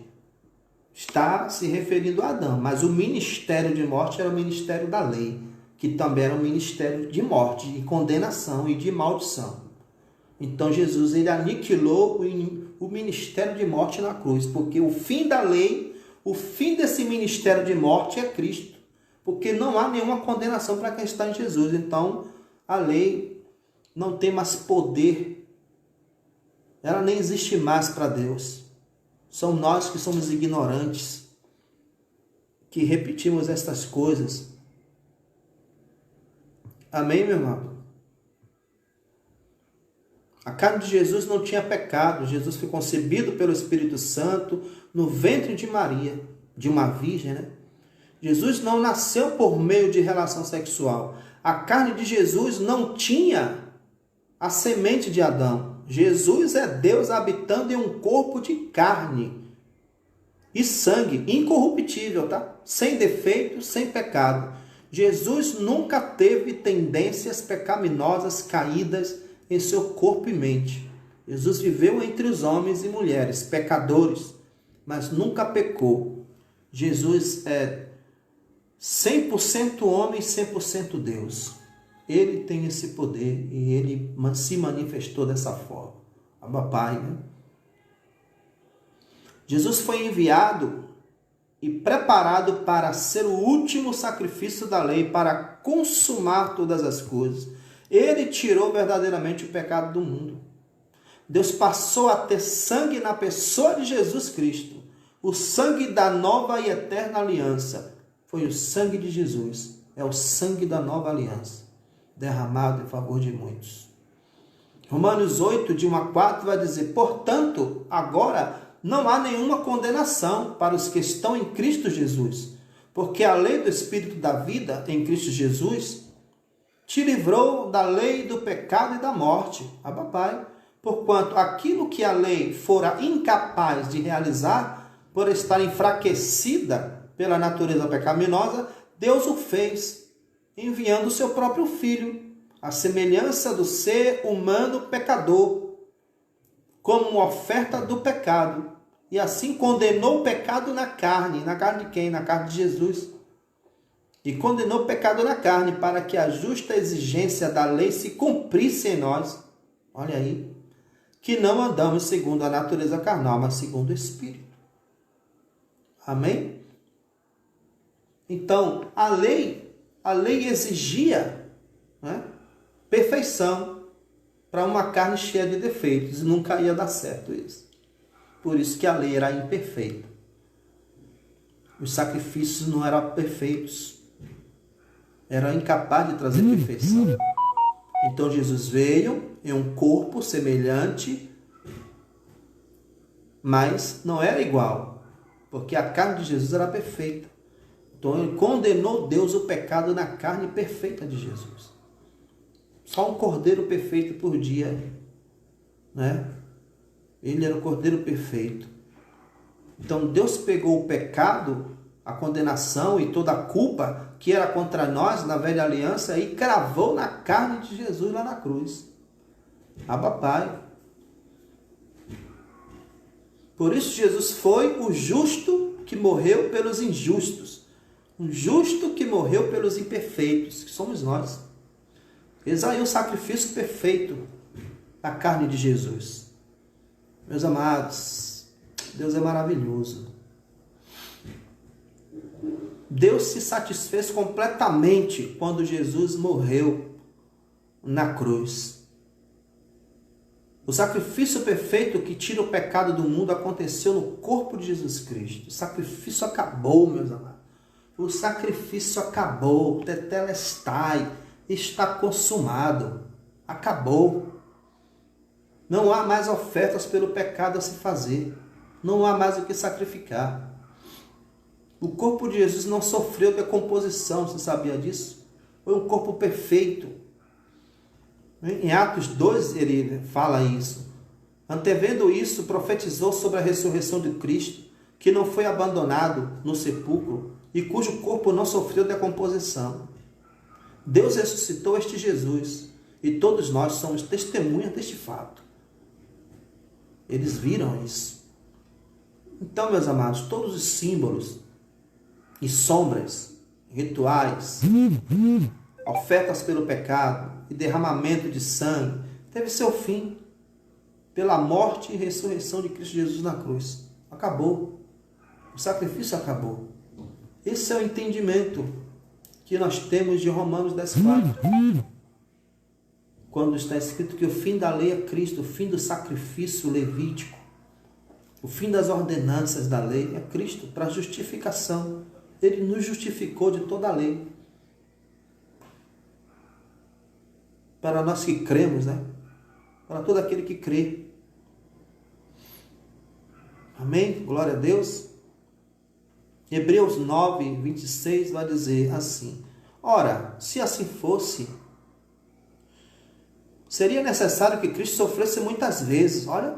está se referindo a Adão, mas o ministério de morte era o ministério da lei, que também era um ministério de morte, de condenação e de maldição. Então Jesus ele aniquilou o ministério de morte na cruz, porque o fim da lei, o fim desse ministério de morte é Cristo, porque não há nenhuma condenação para quem está em Jesus. Então a lei não tem mais poder, ela nem existe mais para Deus. São nós que somos ignorantes, que repetimos estas coisas. Amém, meu irmão? A carne de Jesus não tinha pecado. Jesus foi concebido pelo Espírito Santo no ventre de Maria, de uma virgem, né? Jesus não nasceu por meio de relação sexual. A carne de Jesus não tinha a semente de Adão. Jesus é Deus habitando em um corpo de carne e sangue, incorruptível, tá? Sem defeito, sem pecado. Jesus nunca teve tendências pecaminosas caídas em seu corpo e mente. Jesus viveu entre os homens e mulheres, pecadores, mas nunca pecou. Jesus é 100% homem, 100% Deus. Ele tem esse poder e ele se manifestou dessa forma. Abba Pai, né? Jesus foi enviado e preparado para ser o último sacrifício da lei, para consumar todas as coisas. Ele tirou verdadeiramente o pecado do mundo. Deus passou a ter sangue na pessoa de Jesus Cristo. O sangue da nova e eterna aliança foi o sangue de Jesus. É o sangue da nova aliança, derramado em favor de muitos. Romanos 8, de 1 a 4, vai dizer: portanto, agora não há nenhuma condenação para os que estão em Cristo Jesus, porque a lei do Espírito da vida em Cristo Jesus te livrou da lei do pecado e da morte. Abba Pai, porquanto aquilo que a lei fora incapaz de realizar, por estar enfraquecida pela natureza pecaminosa, Deus o fez, enviando o seu próprio Filho, à semelhança do ser humano pecador, como uma oferta do pecado, e assim condenou o pecado na carne. Na carne de quem? Na carne de Jesus. E condenou o pecado na carne, para que a justa exigência da lei se cumprisse em nós. Olha aí. Que não andamos segundo a natureza carnal, mas segundo o Espírito. Amém? Então, a lei exigia, né, perfeição para uma carne cheia de defeitos. E nunca ia dar certo isso. Por isso que a lei era imperfeita. Os sacrifícios não eram perfeitos. Era incapaz de trazer perfeição. Então Jesus veio em um corpo semelhante, mas não era igual, porque a carne de Jesus era perfeita. Então ele condenou Deus o pecado na carne perfeita de Jesus. Só um cordeiro perfeito por dia, né? Ele era o cordeiro perfeito. Então Deus pegou o pecado, a condenação e toda a culpa que era contra nós na velha aliança e cravou na carne de Jesus lá na cruz. Abba Pai. Por isso Jesus foi o justo que morreu pelos injustos. Um justo que morreu pelos imperfeitos, que somos nós. Eis aí o sacrifício perfeito da carne de Jesus. Meus amados, Deus é maravilhoso. Deus se satisfez completamente quando Jesus morreu na cruz. O sacrifício perfeito que tira o pecado do mundo aconteceu no corpo de Jesus Cristo. O sacrifício acabou, meus amados. O sacrifício acabou. Tetelestai, está consumado. Acabou. Não há mais ofertas pelo pecado a se fazer. Não há mais o que sacrificar. O corpo de Jesus não sofreu decomposição, você sabia disso? Foi um corpo perfeito. Em Atos 2 ele fala isso. Antevendo isso, profetizou sobre a ressurreição de Cristo, que não foi abandonado no sepulcro e cujo corpo não sofreu decomposição. Deus ressuscitou este Jesus e todos nós somos testemunhas deste fato. Eles viram isso. Então, meus amados, todos os símbolos e sombras, rituais, ofertas pelo pecado e derramamento de sangue, teve seu fim. pela morte e ressurreição de Cristo Jesus na cruz. Acabou. O sacrifício acabou. Esse é o entendimento que nós temos de Romanos 10:4. Quando está escrito que o fim da lei é Cristo, o fim do sacrifício levítico, o fim das ordenanças da lei é Cristo, para justificação. Ele nos justificou de toda a lei. Para nós que cremos, né? Para todo aquele que crê. Amém? Glória a Deus. Hebreus 9:26 vai dizer assim: ora, se assim fosse, seria necessário que Cristo sofresse muitas vezes, olha,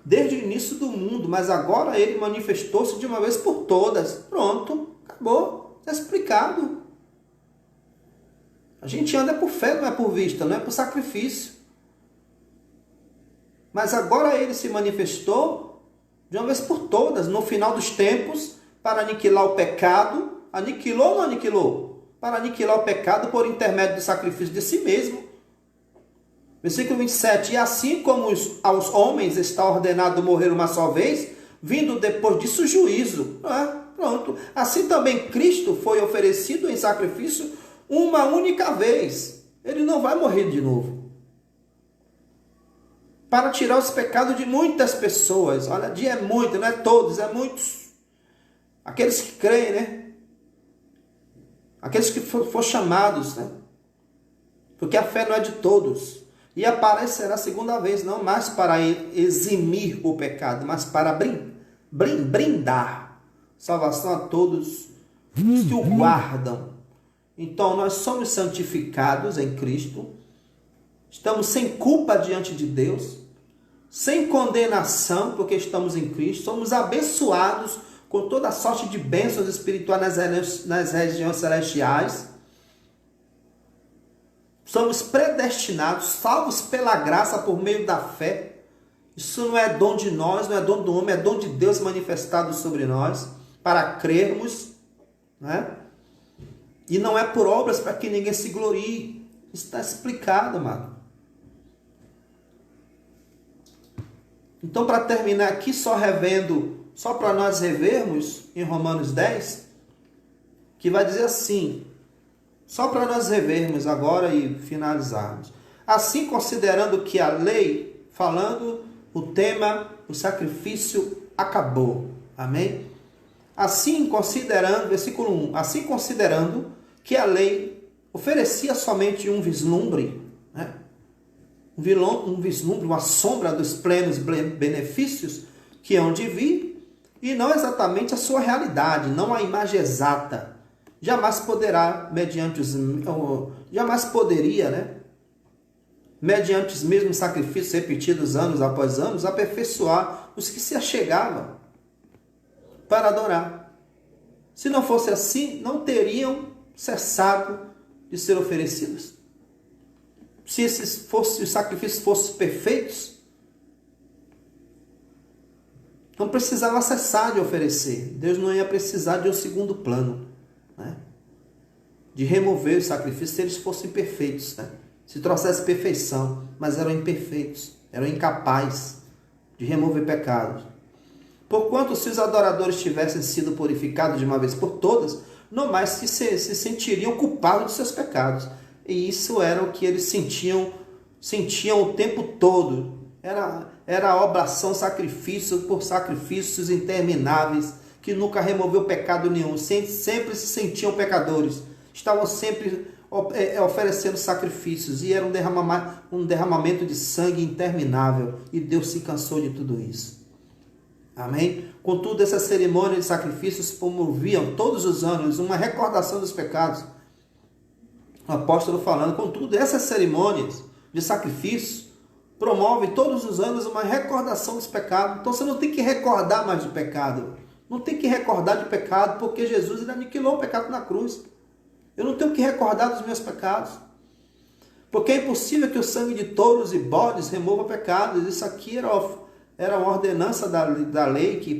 desde o início do mundo, mas agora ele manifestou-se de uma vez por todas. Pronto, acabou, está explicado. A gente anda por fé, não é por vista, não é por sacrifício. Mas agora ele se manifestou de uma vez por todas, no final dos tempos, para aniquilar o pecado. Aniquilou ou não aniquilou? Para aniquilar o pecado por intermédio do sacrifício de si mesmo. Versículo 27. E assim como aos homens está ordenado morrer uma só vez, vindo depois disso o juízo. Pronto. Assim também Cristo foi oferecido em sacrifício uma única vez. Ele não vai morrer de novo. Para tirar os pecados de muitas pessoas. Olha, é muito, não é todos, é muitos. Aqueles que creem, né? Aqueles que foram chamados, né? Porque a fé não é de todos. E aparecerá a segunda vez, não mais para eximir o pecado, mas para brindar salvação a todos que o guardam. Então, nós somos santificados em Cristo, estamos sem culpa diante de Deus, sem condenação, porque estamos em Cristo, somos abençoados com toda sorte de bênçãos espirituais nas regiões celestiais, somos predestinados, salvos pela graça por meio da fé. Isso não é dom de nós, não é dom do homem, é dom de Deus manifestado sobre nós, para crermos, né? E não é por obras para que ninguém se glorie. Está explicado, amado. Então, para terminar aqui, só para nós revermos, em Romanos 10, que vai dizer assim, só para nós revermos agora e finalizarmos. Assim, considerando que a lei, falando o tema, o sacrifício acabou. Amém? Assim, considerando, versículo 1, assim considerando que a lei oferecia somente um vislumbre, né? Um vislumbre, uma sombra dos plenos benefícios que hão de vir, e não exatamente a sua realidade, não a imagem exata. Jamais poderia, né? Mediante os mesmos sacrifícios repetidos anos após anos, aperfeiçoar os que se achegavam para adorar. Se não fosse assim, não teriam cessado de ser oferecidos. Se os sacrifícios fossem perfeitos, não precisava cessar de oferecer. Deus não ia precisar de um segundo plano, né? De remover os sacrifícios se eles fossem perfeitos, né? Se trouxesse perfeição, mas eram imperfeitos, eram incapazes de remover pecados. Porquanto, se os adoradores tivessem sido purificados de uma vez por todas, não mais se sentiriam culpados de seus pecados. E isso era o que eles sentiam o tempo todo. Era a oblação, sacrifício por sacrifícios intermináveis, que nunca removeu pecado nenhum. Sempre se sentiam pecadores. Estavam sempre oferecendo sacrifícios. E era um derramamento de sangue interminável. E Deus se cansou de tudo isso. Amém? Contudo, essas cerimônias de sacrifícios promoviam todos os anos uma recordação dos pecados. O apóstolo falando, contudo, essas cerimônias de sacrifício promovem todos os anos uma recordação dos pecados. Então você não tem que recordar mais do pecado. Não tem que recordar de pecado, porque Jesus ele aniquilou o pecado na cruz. Eu não tenho que recordar dos meus pecados. Porque é impossível que o sangue de touros e bodes remova pecados. Isso aqui era uma ordenança da lei que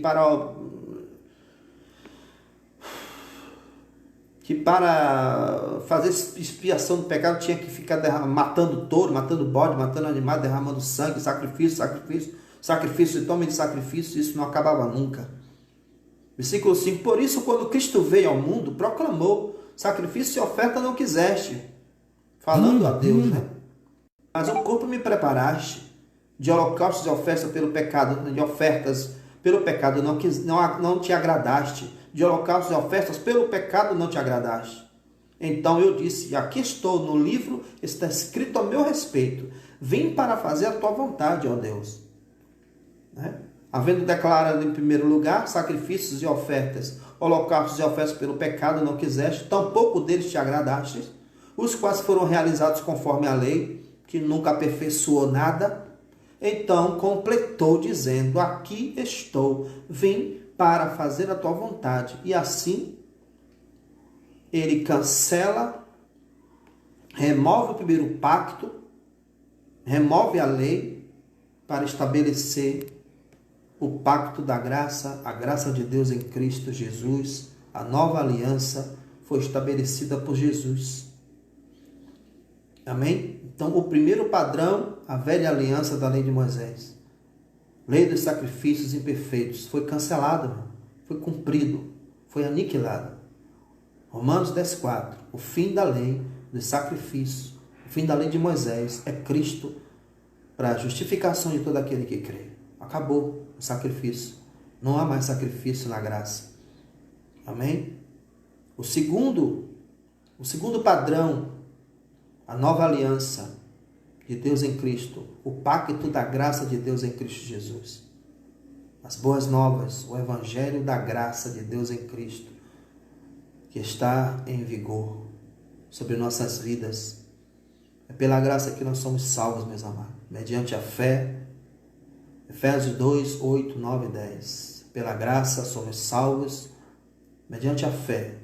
que para fazer expiação do pecado tinha que ficar matando touro, matando bode, matando animal, derramando sangue, sacrifício e tome de sacrifício, isso não acabava nunca. Versículo 5, por isso quando Cristo veio ao mundo, proclamou, sacrifício e oferta não quiseste, falando a Deus, né? Mas um corpo me preparaste, de holocaustos e ofertas pelo pecado, não te agradaste, de holocaustos e ofertas pelo pecado não te agradaste. Então eu disse, aqui estou, no livro está escrito a meu respeito, vim para fazer a tua vontade, ó Deus. Né? Havendo declarado em primeiro lugar sacrifícios e ofertas, holocaustos e ofertas pelo pecado não quiseste, tampouco deles te agradaste, os quais foram realizados conforme a lei, que nunca aperfeiçoou nada. Então completou dizendo, aqui estou, vim para fazer a tua vontade. E assim ele cancela, remove o primeiro pacto, remove a lei para estabelecer o pacto da graça, a graça de Deus em Cristo Jesus. A nova aliança foi estabelecida por Jesus. Amém? Então, o primeiro padrão, a velha aliança da lei de Moisés, lei dos sacrifícios imperfeitos, foi cancelado, foi cumprido, foi aniquilado. Romanos 10,4, o fim da lei dos sacrifícios, o fim da lei de Moisés é Cristo para a justificação de todo aquele que crê. Acabou o sacrifício, não há mais sacrifício na graça. Amém? O segundo padrão, a nova aliança de Deus em Cristo, o pacto da graça de Deus em Cristo Jesus. As boas novas, o evangelho da graça de Deus em Cristo, que está em vigor sobre nossas vidas. É pela graça que nós somos salvos, meus amados, mediante a fé. Efésios 2, 8, 9 e 10. Pela graça somos salvos mediante a fé.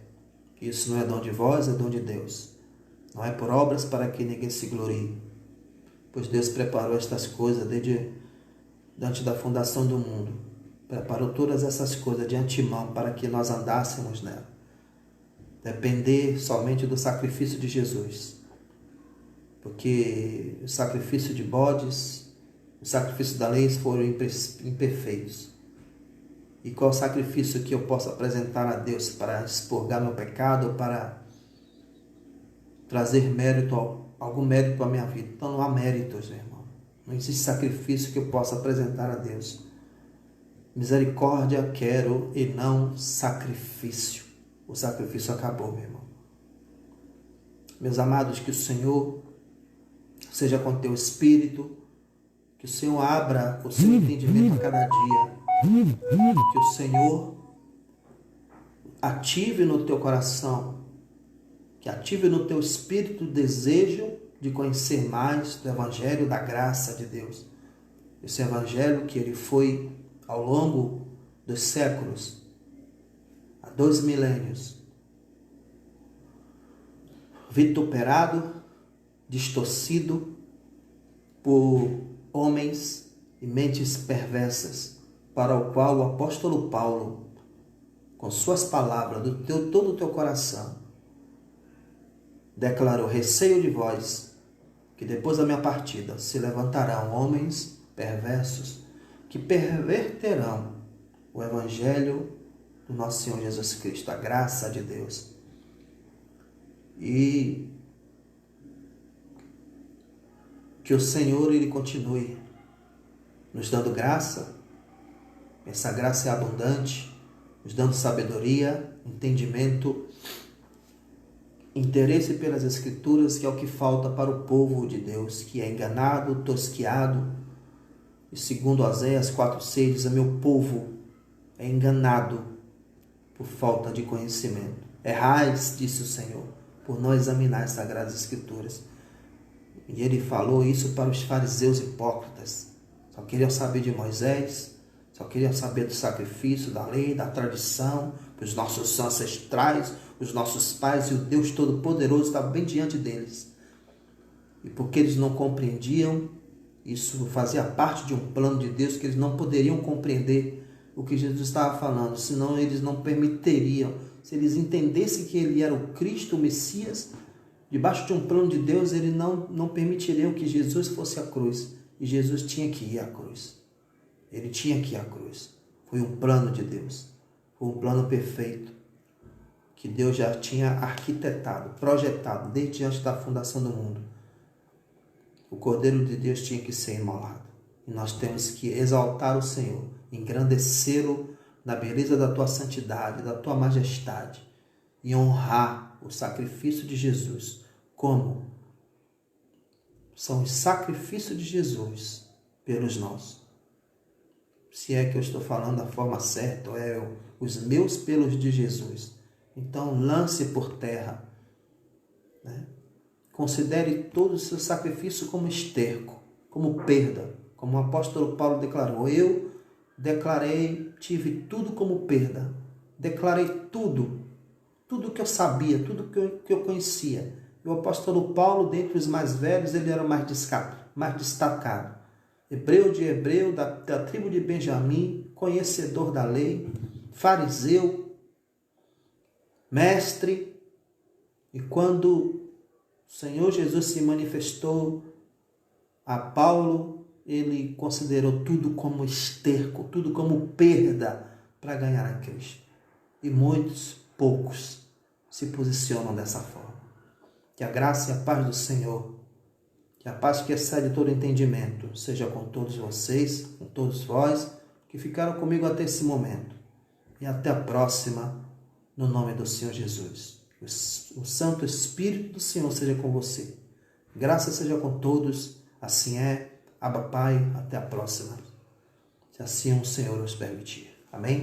Isso não é dom de vós, é dom de Deus. Não é por obras para que ninguém se glorie, pois Deus preparou estas coisas desde antes da fundação do mundo. Preparou todas essas coisas de antemão para que nós andássemos nela. Depender somente do sacrifício de Jesus. Porque o sacrifício de bodes, o sacrifício da lei foram imperfeitos. E qual sacrifício que eu posso apresentar a Deus para expurgar meu pecado, para trazer mérito, algum mérito à minha vida? Então não há méritos, meu irmão. Não existe sacrifício que eu possa apresentar a Deus. Misericórdia quero e não sacrifício. O sacrifício acabou, meu irmão. Meus amados, que o Senhor seja com teu espírito, que o Senhor abra o seu entendimento a cada dia, que o Senhor ative no teu coração, que ative no teu espírito o desejo de conhecer mais do Evangelho da graça de Deus. Esse Evangelho que ele foi ao longo dos séculos, há 2 milênios, vituperado, distorcido por homens e mentes perversas, para o qual o apóstolo Paulo, com suas palavras, todo o teu coração, declarou: receio de vós, que depois da minha partida se levantarão homens perversos que perverterão o Evangelho do nosso Senhor Jesus Cristo, a graça de Deus. E que o Senhor ele continue nos dando graça. Essa graça é abundante, nos dando sabedoria, entendimento, interesse pelas Escrituras, que é o que falta para o povo de Deus, que é enganado, tosquiado. E segundo Oséias 4,6 diz: meu povo é enganado por falta de conhecimento. Errais, disse o Senhor, por não examinar as Sagradas Escrituras. E ele falou isso para os fariseus hipócritas. Só queriam saber de Moisés, só queriam saber do sacrifício, da lei, da tradição, dos nossos ancestrais, os nossos pais, e o Deus Todo-Poderoso estava bem diante deles. E porque eles não compreendiam, isso fazia parte de um plano de Deus, que eles não poderiam compreender o que Jesus estava falando, senão eles não permitiriam se eles entendessem que ele era o Cristo, o Messias, debaixo de um plano de Deus, eles não permitiriam que Jesus fosse à cruz. E Jesus tinha que ir à cruz. Ele tinha que ir à cruz. Foi um plano de Deus. Foi um plano perfeito que Deus já tinha arquitetado, projetado desde antes da fundação do mundo. O Cordeiro de Deus tinha que ser imolado. E nós temos que exaltar o Senhor, engrandecê-lo na beleza da tua santidade, da tua majestade, e honrar o sacrifício de Jesus. Como? São os sacrifícios de Jesus pelos nossos. Se é que eu estou falando da forma certa, ou é os meus pelos de Jesus. Então lance por terra, né? Considere todo o seu sacrifício como esterco, como perda. Como o apóstolo Paulo declarou, eu declarei, tive tudo como perda. Declarei tudo que eu sabia, tudo que eu conhecia. E o apóstolo Paulo, dentre os mais velhos, ele era mais destacado. Hebreu de hebreu, da tribo de Benjamim, conhecedor da lei, fariseu, mestre. E quando o Senhor Jesus se manifestou a Paulo, ele considerou tudo como esterco, tudo como perda para ganhar a Cristo. E poucos se posicionam dessa forma. Que a graça e a paz do Senhor, que a paz que excede todo entendimento, seja com todos vocês, com todos vós, que ficaram comigo até esse momento. E até a próxima, no nome do Senhor Jesus. O Santo Espírito do Senhor seja com você. Graça seja com todos. Assim é. Abba Pai, até a próxima. Se assim o Senhor nos permitir. Amém?